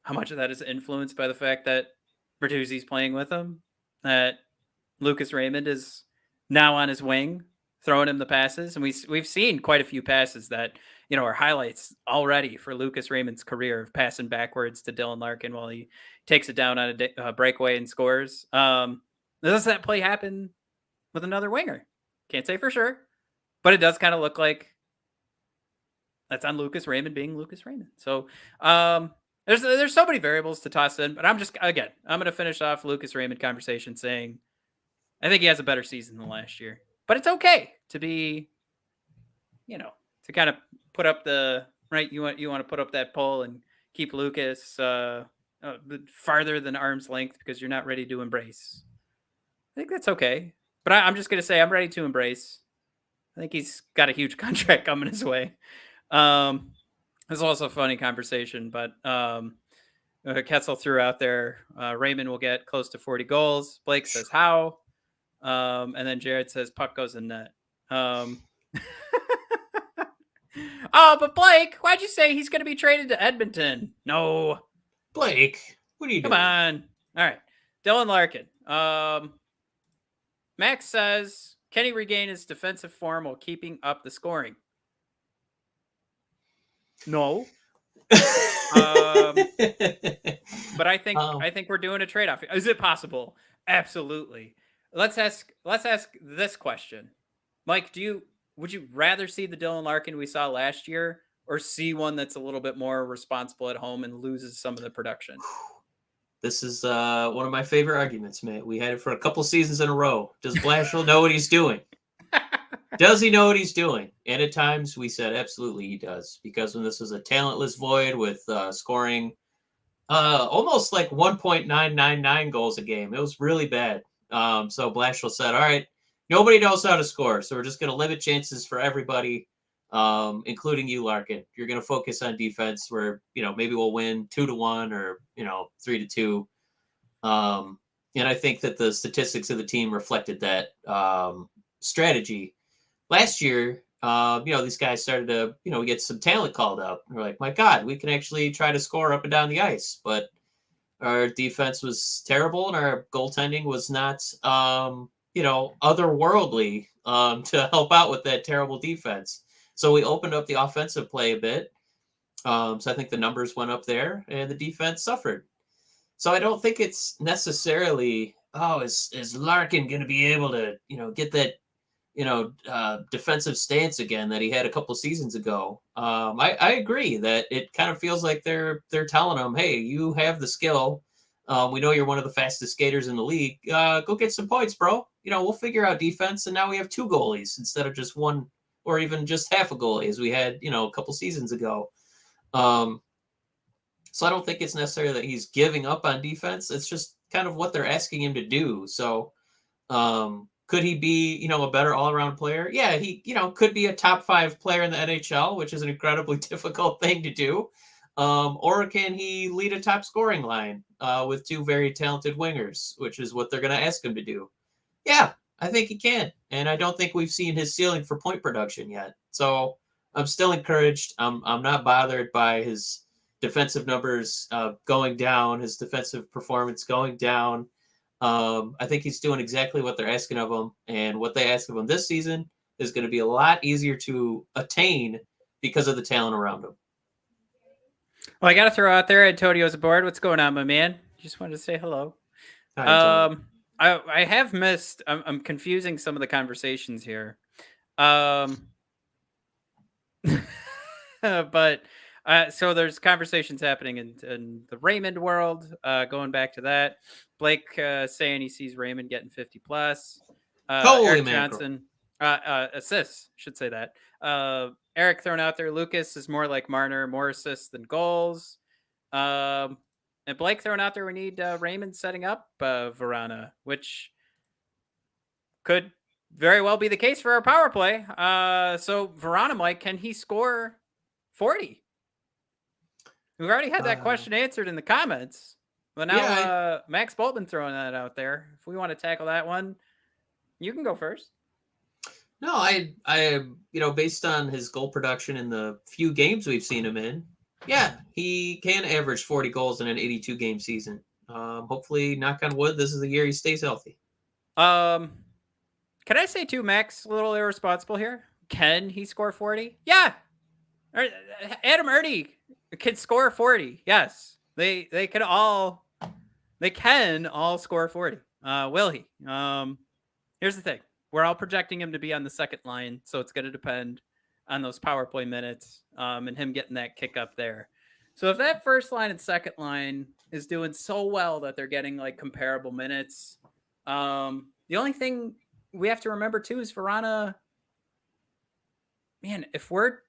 How much of that is influenced by the fact that Bertuzzi's playing with him? That Lucas Raymond is now on his wing, throwing him the passes, and we've seen quite a few passes that are highlights already for Lucas Raymond's career of passing backwards to Dylan Larkin while he takes it down on a breakaway and scores. Does that play happen with another winger? Can't say for sure, but it does kind of look like that's on Lucas Raymond being Lucas Raymond. So there's so many variables to toss in, but I'm going to finish off Lucas Raymond conversation saying I think he has a better season than last year, but it's okay to be, to kind of put up the right. You want to put up that pole and keep Lucas farther than arm's length because you're not ready to embrace. I think that's okay, but I'm just going to say I'm ready to embrace. I think he's got a huge contract coming his way. It's also a funny conversation, but Ketzel threw out there, Raymond will get close to 40 goals. Blake says how? And then Jared says puck goes in net. Oh, but Blake, why'd you say he's going to be traded to Edmonton? No. Blake, what are you doing? Come on. All right. Dylan Larkin. Max says, can he regain his defensive form while keeping up the scoring? No. But I think we're doing a trade-off. Is it possible? Absolutely. Let's ask this question. Mike, would you rather see the Dylan Larkin we saw last year or see one that's a little bit more responsible at home and loses some of the production? This is one of my favorite arguments, man. We had it for a couple seasons in a row. Does Blashill know what he's doing? Does he know what he's doing? And at times we said absolutely he does, because when this was a talentless void with scoring almost like 1.999 goals a game, it was really bad. So Blashill said, all right, nobody knows how to score, so we're just going to limit chances for everybody, including you, Larkin. You're going to focus on defense where, maybe we'll win 2-1 or, 3-2. And I think that the statistics of the team reflected that strategy. Last year, these guys started to, we get some talent called up. We're like, my God, we can actually try to score up and down the ice. But our defense was terrible and our goaltending was not, otherworldly to help out with that terrible defense. So we opened up the offensive play a bit. So I think the numbers went up there and the defense suffered. So I don't think it's necessarily, is Larkin going to be able to, get that, defensive stance again that he had a couple seasons ago. I agree that it kind of feels like they're telling him, hey, you have the skill. We know you're one of the fastest skaters in the league. Go get some points, bro. We'll figure out defense. And now we have 2 goalies instead of just one or even just half a goalie as we had, a couple seasons ago. So I don't think it's necessarily that he's giving up on defense. It's just kind of what they're asking him to do. So could he be, a better all-around player? Yeah, he, could be a top 5 player in the NHL, which is an incredibly difficult thing to do. Or can he lead a top scoring line with 2 very talented wingers, which is what they're going to ask him to do. Yeah, I think he can. And I don't think we've seen his ceiling for point production yet. So I'm still encouraged. I'm not bothered by his defensive numbers going down, his defensive performance going down. I think he's doing exactly what they're asking of him. And what they ask of him this season is going to be a lot easier to attain because of the talent around him. Well, I got to throw out there, Antonio's aboard. What's going on, my man? Just wanted to say hello. Hi, I have missed. I'm confusing some of the conversations here. But so there's conversations happening in the Raymond world. Going back to that, Blake saying he sees Raymond getting 50 plus. Eric Johnson assists. Should say that. Eric thrown out there. Lucas is more like Marner, more assists than goals. And Blake throwing out there, we need Raymond setting up Vrana, which could very well be the case for our power play. So Vrana, Mike, can he score 40? We've already had that question answered in the comments. But now Max Boltman throwing that out there. If we want to tackle that one, you can go first. No, I based on his goal production in the few games we've seen him in, yeah, he can average 40 goals in an 82 game season. Hopefully, knock on wood, this is the year he stays healthy. Can I say too, Max, a little irresponsible here? Can he score 40? Yeah. Adam Erdy can score 40. Yes. They can all score 40. Will he? Here's the thing. We're all projecting him to be on the second line, so it's going to depend on those power play minutes and him getting that kick up there. So if that first line and second line is doing so well that they're getting like comparable minutes, the only thing we have to remember too is Vrana. Man, if we're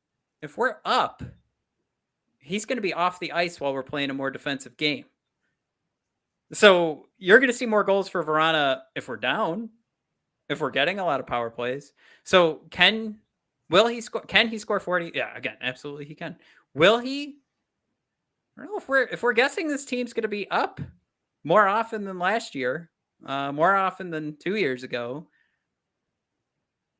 up, he's going to be off the ice while we're playing a more defensive game. So you're going to see more goals for Vrana if we're down, if we're getting a lot of power plays. So can he score 40? Yeah, again, absolutely he can. Will he? I don't know if we're guessing this team's going to be up more often than last year, more often than 2 years ago.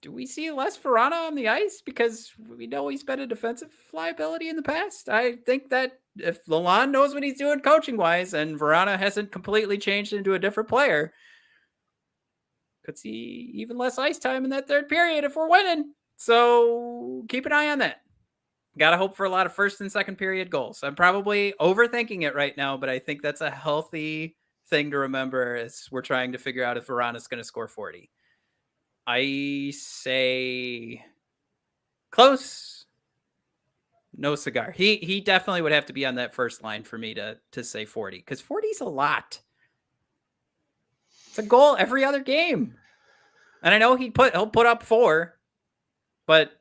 Do we see less Vrana on the ice because we know he's been a defensive liability in the past? I think that if Lalonde knows what he's doing coaching wise and Vrana hasn't completely changed into a different player, could see even less ice time in that third period if we're winning. So keep an eye on that. Got to hope for a lot of first and second period goals. I'm probably overthinking it right now, but I think that's a healthy thing to remember as we're trying to figure out if Vrana's going to score 40. I say close. No cigar. He definitely would have to be on that first line for me to say 40 because 40 is a lot. It's a goal every other game. And I know he'll put up 4, but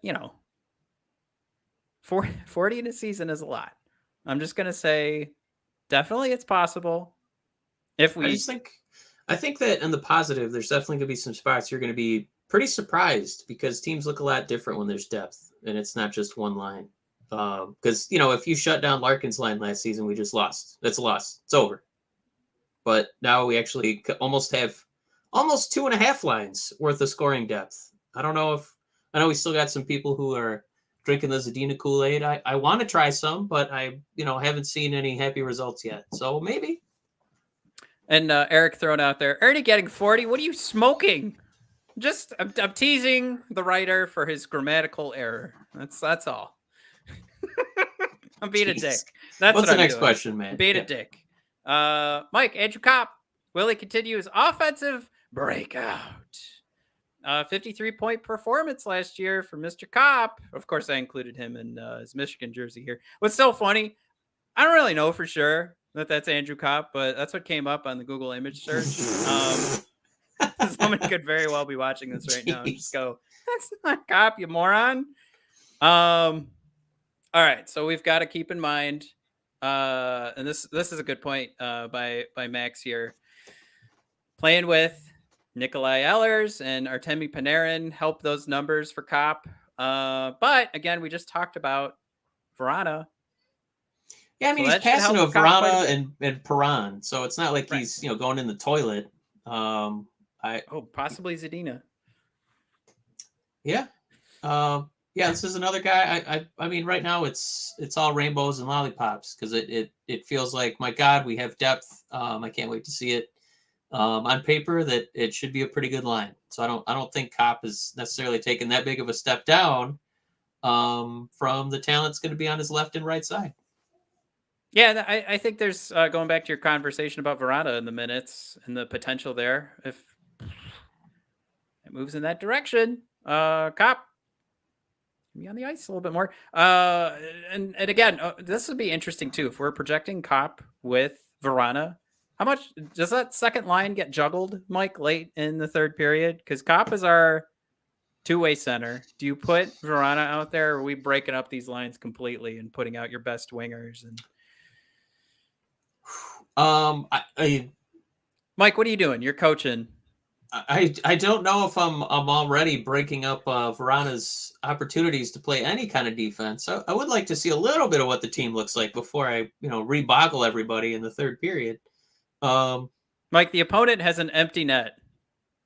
40 in a season is a lot. I'm just going to say definitely it's possible. I think that in the positive, there's definitely going to be some spots you're going to be pretty surprised because teams look a lot different when there's depth and it's not just one line. Because, if you shut down Larkin's line last season, we just lost. That's a loss. It's over. But now we actually almost have 2.5 lines worth of scoring depth. I know we still got some people who are drinking the Zadina Kool-Aid. I want to try some, but I haven't seen any happy results yet. So maybe. And Eric thrown out there, Ernie getting 40. What are you smoking? I'm teasing the writer for his grammatical error. That's all. I'm being a dick. That's What's the next question, man? Being a dick. Mike, Andrew Copp, will he continue his offensive breakout? 53-point performance last year for Mr. Copp. Of course, I included him in his Michigan jersey here. What's so funny, I don't really know for sure that that's Andrew Copp, but that's what came up on the Google image search. Someone could very well be watching this right now and just go, that's not Copp, you moron. All right, so we've got to keep in mind, and this is a good point by Max here. Playing with Nikolai Ehlers and Artemi Panarin help those numbers for Copp. But again, we just talked about Vrana. Yeah, I mean, he's passing to Vrana and Perron, so it's not like he's going in the toilet. Possibly Zadina. Yeah. This is another guy. I mean, right now it's all rainbows and lollipops because it feels like, my God, we have depth. I can't wait to see it. On paper, that it should be a pretty good line. So I don't think Copp is necessarily taking that big of a step down from the talent's going to be on his left and right side. Yeah, I think there's going back to your conversation about Vrana in the minutes and the potential there. If it moves in that direction, Copp be on the ice a little bit more. And again, this would be interesting too. If we're projecting Copp with Vrana, how much does that second line get juggled, Mike, late in the third period? Because Copp is our two-way center. Do you put Vrana out there, or are we breaking up these lines completely and putting out your best wingers? And Mike, what are you doing? You're coaching. I don't know if I'm already breaking up Verana's opportunities to play any kind of defense. I would like to see a little bit of what the team looks like before I reboggle everybody in the third period. Mike, the opponent has an empty net.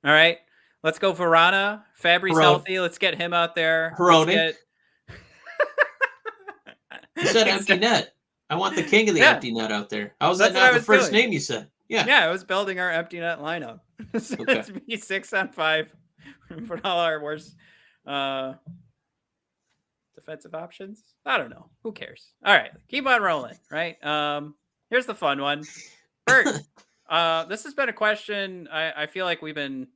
All right, let's go Verana. Fabbri's Perron. healthy. Let's get him out there. Perroni. You said empty net. I want the king of the empty net out there. How was that not the first name you said? Yeah, I was building our empty net lineup. So Okay. It's me 6-on-5. Put all our worst defensive options. I don't know. Who cares? All right, keep on rolling. Right. Here's the fun one. Bert, this has been a question I feel like we've been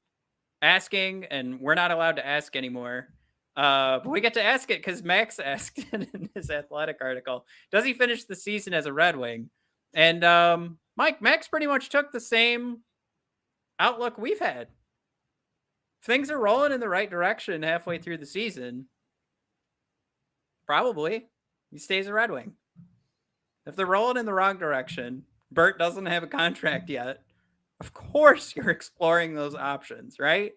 asking, and we're not allowed to ask anymore. But we get to ask it because Max asked it in his Athletic article. Does he finish the season as a Red Wing? And Max pretty much took the same outlook we've had. If things are rolling in the right direction halfway through the season, probably he stays a Red Wing. If they're rolling in the wrong direction, Bert doesn't have a contract yet, of course you're exploring those options, right?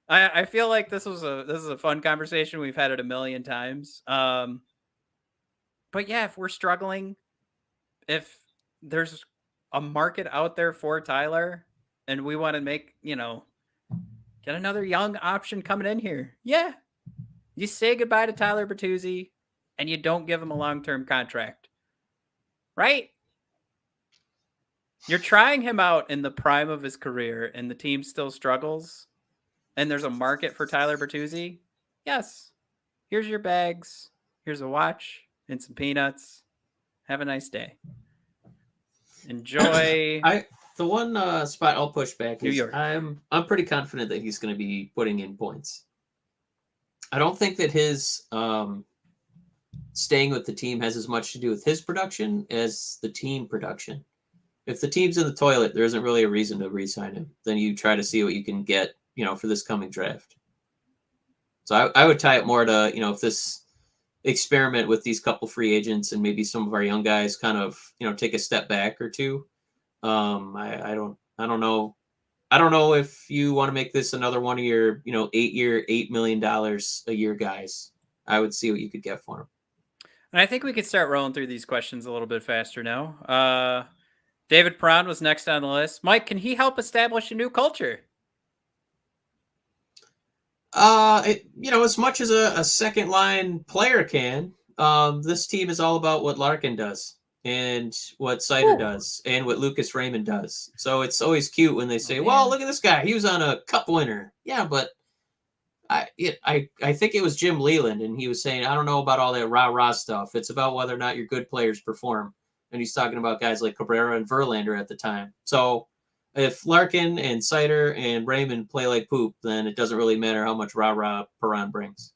I feel like this is a fun conversation. We've had it a million times. But yeah, if we're struggling, if there's a market out there for Tyler and we want to make, get another young option coming in here. Yeah. You say goodbye to Tyler Bertuzzi and you don't give him a long-term contract. Right? You're trying him out in the prime of his career and the team still struggles. And there's a market for Tyler Bertuzzi. Yes. Here's your bags. Here's a watch and some peanuts. Have a nice day. Enjoy. The one spot I'll push back New is York. I'm pretty confident that he's going to be putting in points. I don't think that his staying with the team has as much to do with his production as the team production. If the team's in the toilet, there isn't really a reason to re-sign him. Then you try to see what you can get, for this coming draft. So I would tie it more to, if this experiment with these couple free agents and maybe some of our young guys kind of, take a step back or two. I don't know. I don't know if you want to make this another one of your, 8-year, $8 million a year guys. I would see what you could get for him. And I think we could start rolling through these questions a little bit faster now. David Perron was next on the list. Mike, can he help establish a new culture? As much as a second line player can, this team is all about what Larkin does and what Suter does and what Lucas Raymond does. So it's always cute when they say, well, look at this guy. He was on a cup winner. Yeah, but I think it was Jim Leland, and he was saying, I don't know about all that rah-rah stuff. It's about whether or not your good players perform. And he's talking about guys like Cabrera and Verlander at the time. So if Larkin and Suter and Raymond play like poop, then it doesn't really matter how much rah-rah Perron brings.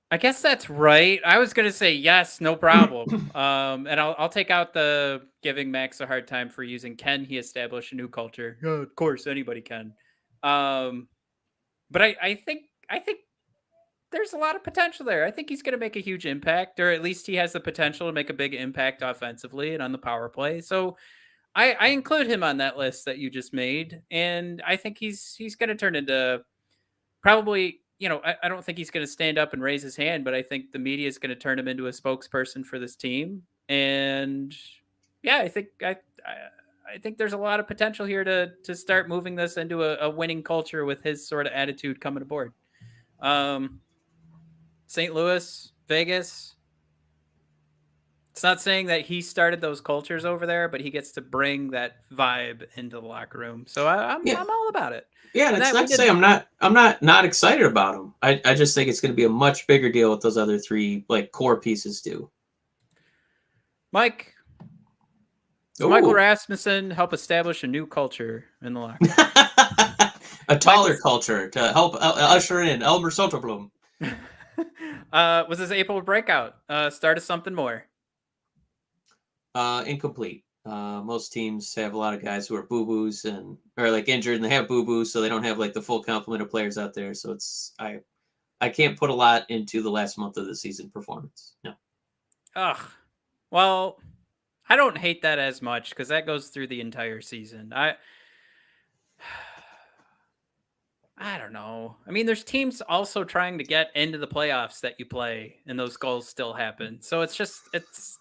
I guess that's right. I was going to say yes, no problem. And I'll take out the giving Max a hard time for using can he establish a new culture? Yeah, of course, anybody can. But I think there's a lot of potential there. I think he's going to make a huge impact, or at least he has the potential to make a big impact offensively and on the power play. So I include him on that list that you just made, and I think he's going to turn into probably, I don't think he's going to stand up and raise his hand, but I think the media is going to turn him into a spokesperson for this team. And yeah, I think there's a lot of potential here to start moving this into a winning culture with his sort of attitude coming aboard. St. Louis, Vegas. It's not saying that he started those cultures over there, but he gets to bring that vibe into the locker room. So I'm all about it. Yeah, and it's not to say I'm not excited about him. I just think it's going to be a much bigger deal what those other three core pieces do. Mike, does Michael Rasmussen help establish a new culture in the locker room? A taller culture to help usher in Elmer Soderblom. Was his April breakout? Start of something more. Incomplete. Most teams have a lot of guys who are boo-boos or like injured, and they have boo-boos, so they don't have like the full complement of players out there. So I can't put a lot into the last month of the season performance. No. Ugh. Well, I don't hate that as much because that goes through the entire season. I don't know. I mean, there's teams also trying to get into the playoffs that you play, and those goals still happen. So it's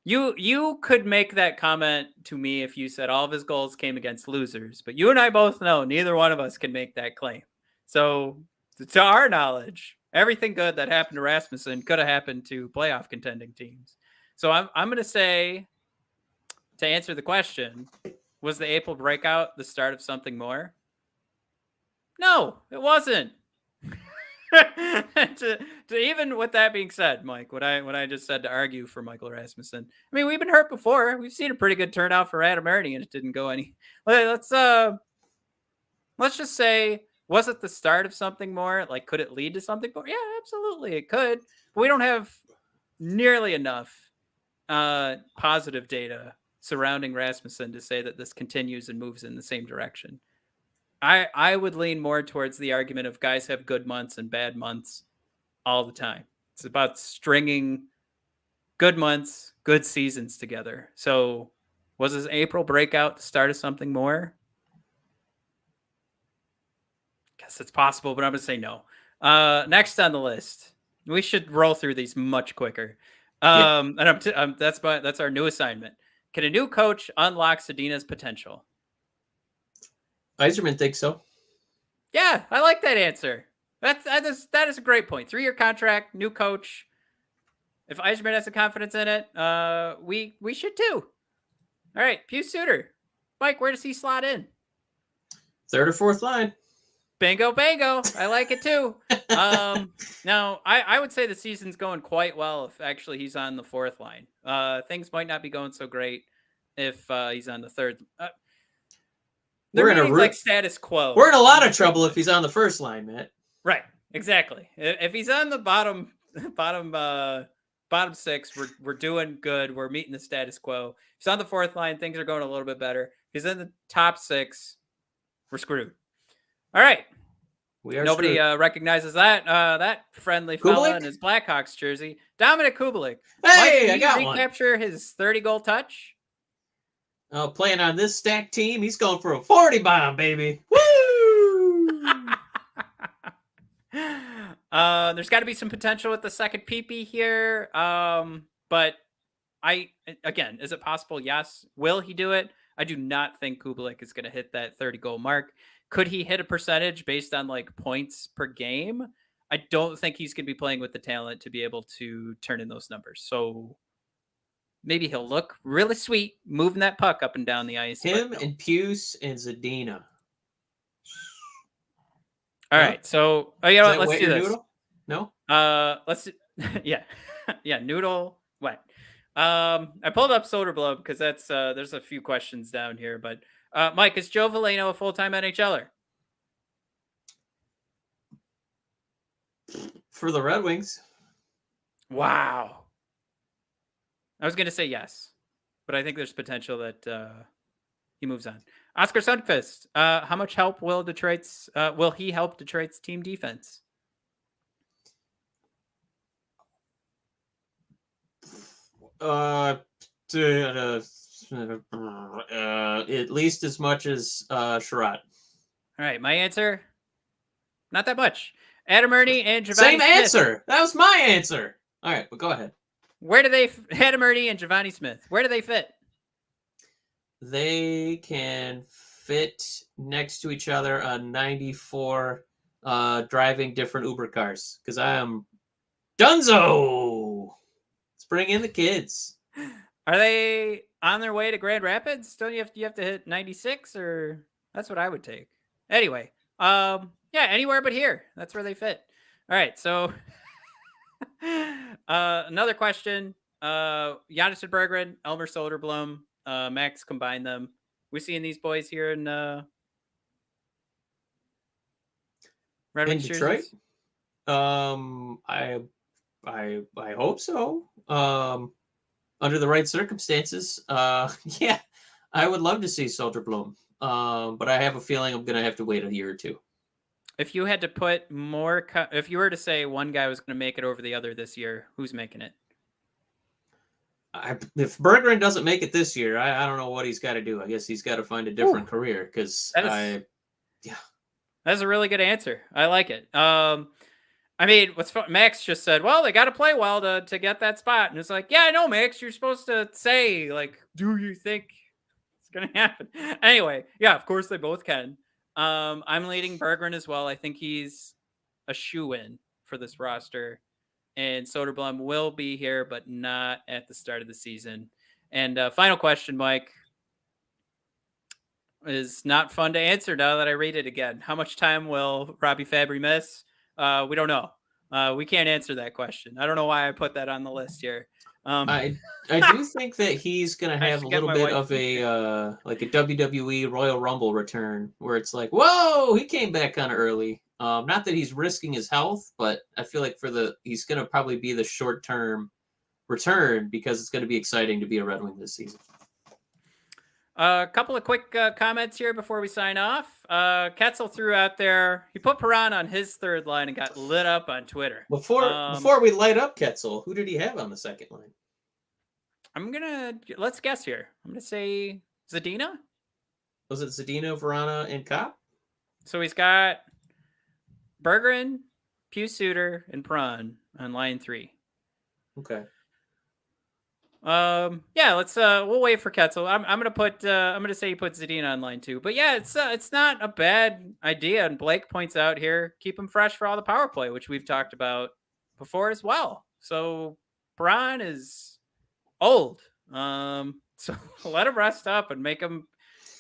you could make that comment to me if you said all of his goals came against losers, but you and I both know neither one of us can make that claim. So to our knowledge, everything good that happened to Rasmussen could have happened to playoff contending teams. So I'm going to say, to answer the question, was the April breakout the start of something more? No, it wasn't. to even with that being said, Mike, what I just said to argue for Michael Rasmussen. I mean, we've been hurt before. We've seen a pretty good turnout for Adam Ernie, and it didn't go any. Let's just say, was it the start of something more? Like, could it lead to something more? Yeah, absolutely, it could. But we don't have nearly enough positive data surrounding Rasmussen to say that this continues and moves in the same direction. I would lean more towards the argument of guys have good months and bad months all the time. It's about stringing good months, good seasons together. So was his April breakout the start of something more? Guess it's possible, but I'm going to say no. Next on the list, we should roll through these much quicker. And that's our new assignment. Can a new coach unlock Zadina's potential? Yzerman thinks so. Yeah, I like that answer. That is a great point. 3-year contract, new coach. If Yzerman has the confidence in it, we should too. All right, Pius Suter. Mike, where does he slot in? 3rd or 4th line. Bingo, bango. I like it too. Now, I would say the season's going quite well if actually he's on the 4th line. Things might not be going so great if he's on the 3rd. We're in like status quo. We're in a lot of trouble if he's on the 1st line, Matt. Right, exactly. If he's on the bottom 6, we're doing good. We're meeting the status quo. If he's on the 4th line, things are going a little bit better. If he's in the top 6, we're screwed. All right. Nobody recognizes that friendly fella in his Blackhawks jersey. Dominik Kubalik. Hey, Mike, I got one. Recapture his 30-goal touch. Playing on this stacked team, he's going for a 40 bomb, baby. Woo! There's got to be some potential with the second PP here. But again, is it possible? Yes. Will he do it? I do not think Kubalik is going to hit that 30-goal mark. Could he hit a percentage based on like points per game? I don't think he's going to be playing with the talent to be able to turn in those numbers. So maybe he'll look really sweet moving that puck up and down the ice. Him and Pius and Zadina. All right. So, let's do this. Noodle? No? Let's yeah. Yeah, Noodle wet. I pulled up Soderblom because that's there's a few questions down here, but Mike, is Joe Veleno a full-time NHLer? For the Red Wings. Wow. I was going to say yes, but I think there's potential that he moves on. Oskar Sundqvist, how much help will he help Detroit's team defense? At least as much as Sherratt. All right, my answer, not that much. Adam Ernie and Giovanni Same Smith. answer. That was my answer. All right, well, go ahead. Where do they, Adam Ernie and Giovanni Smith, where do they fit? They can fit next to each other on 94 driving different Uber cars because I am Dunzo. Let's bring in the kids. Are they on their way to Grand Rapids? Don't you have to hit 96 or that's what I would take. Anyway, yeah, anywhere but here. That's where they fit. All right, so another question. Jonatan Berggren, Elmer Soderblom, Max combine them. We seeing these boys here in Red Wings Detroit? jerseys? I hope so. Under the right circumstances. Yeah, I would love to see Soderblom. But I have a feeling I'm going to have to wait a year or two. If you had to put more, if you were to say one guy was going to make it over the other this year, who's making it? if Berggren doesn't make it this year, I don't know what he's got to do. I guess he's got to find a different career because that's a really good answer. I like it. I mean, what's fun, Max just said, well, they got to play well to get that spot. And it's like, yeah, I know, Max, you're supposed to say, like, do you think it's going to happen? Anyway, yeah, of course they both can. I'm leading Berggren as well. I think he's a shoo-in for this roster. And Soderblom will be here, but not at the start of the season. And final question, Mike, is not fun to answer now that I read it again. How much time will Robby Fabbri miss? We don't know. We can't answer that question. I don't know why I put that on the list here. I do think that he's going to have a little bit of a like a WWE Royal Rumble return where it's like, whoa, he came back kind of early. Not that he's risking his health, but I feel like he's going to probably be the short-term return because it's going to be exciting to be a Red Wing this season. A couple of quick comments here before we sign off. Ketzel threw out there, he put Perron on his third line and got lit up on Twitter. Before we light up Ketzel, who did he have on the second line? Let's guess here. I'm going to say Zadina. Was it Zadina, Verana, and Copp? So he's got Berggren, Pius Suter, and Perron on line 3. Okay. Yeah, let's we'll wait for Ketzel. I'm gonna say he put Zadina on line 2. But yeah, it's not a bad idea. And Blake points out here, keep him fresh for all the power play, which we've talked about before as well. So Perron is old. So let him rest up and make him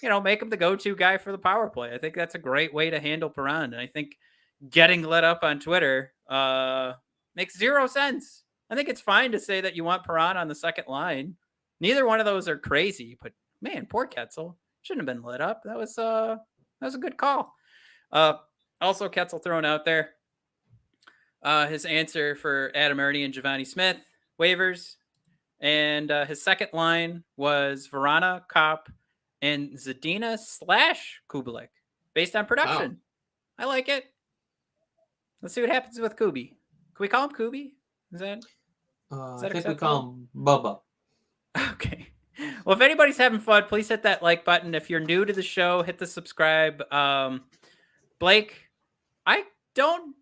the go-to guy for the power play. I think that's a great way to handle Perron. And I think getting lit up on Twitter makes zero sense. I think it's fine to say that you want Perron on the second line. Neither one of those are crazy, but man, poor Ketzel shouldn't have been lit up. That was a good call. Also, Ketzel thrown out there his answer for Adam Ernie and Giovanni Smith waivers, and his second line was Verana, Copp, and Zadina / Kubalik based on production. Wow. I like it. Let's see what happens with Kubi. Can we call him Kubi? Is that I think we call him Bubba. Okay. Well, if anybody's having fun, please hit that like button. If you're new to the show, hit the subscribe. Blake, I don't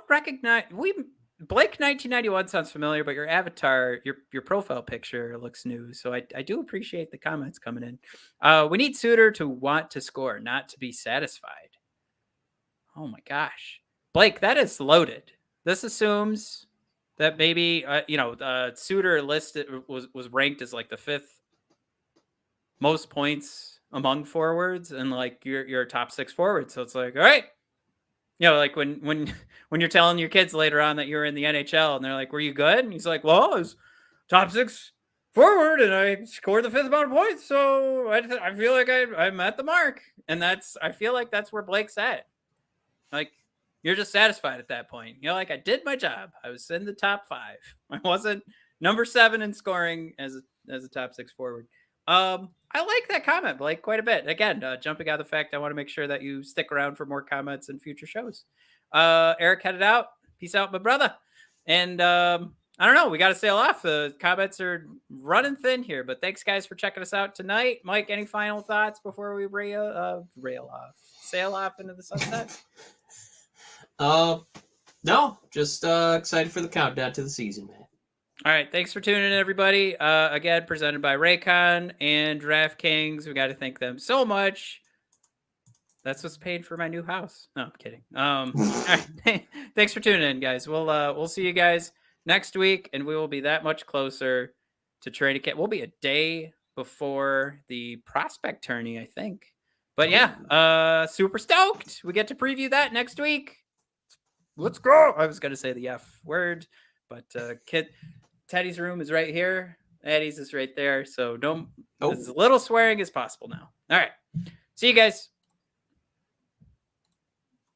recognize Blake 1991 sounds familiar, but your avatar, your profile picture looks new. So I do appreciate the comments coming in. We need Suter to want to score, not to be satisfied. Oh my gosh. Blake, that is loaded. This assumes that maybe Suter listed was ranked as like the 5th most points among forwards, and like you're a top 6 forward. So it's like, all right, like when you're telling your kids later on that you're in the NHL, and they're like, "Were you good?" And he's like, "Well, I was top 6 forward, and I scored the 5th amount of points, so I feel like I'm at the mark." And I feel like that's where Blake's at. Like, you're just satisfied at that point. Like, I did my job. I was in the top 5. I wasn't number 7 in scoring as a top 6 forward. I like that comment, Blake, quite a bit. Again, jumping out of the fact I want to make sure that you stick around for more comments in future shows. Eric headed out. Peace out, my brother. And I don't know. We got to sail off. The comments are running thin here, but thanks, guys, for checking us out tonight. Mike, any final thoughts before we sail off into the sunset? No, just excited for the countdown to the season, man. All right, thanks for tuning in, everybody. Again, presented by Raycon and DraftKings. We got to thank them so much. That's what's paid for my new house. No, I'm kidding. All right, thanks for tuning in, guys. We'll see you guys next week, and we will be that much closer to training camp. We'll be a day before the prospect tourney, I think. But yeah, super stoked. We get to preview that next week. Let's go. I was going to say the F word, but Teddy's room is right here. Eddie's is right there. So as little swearing as possible now. All right. See you guys.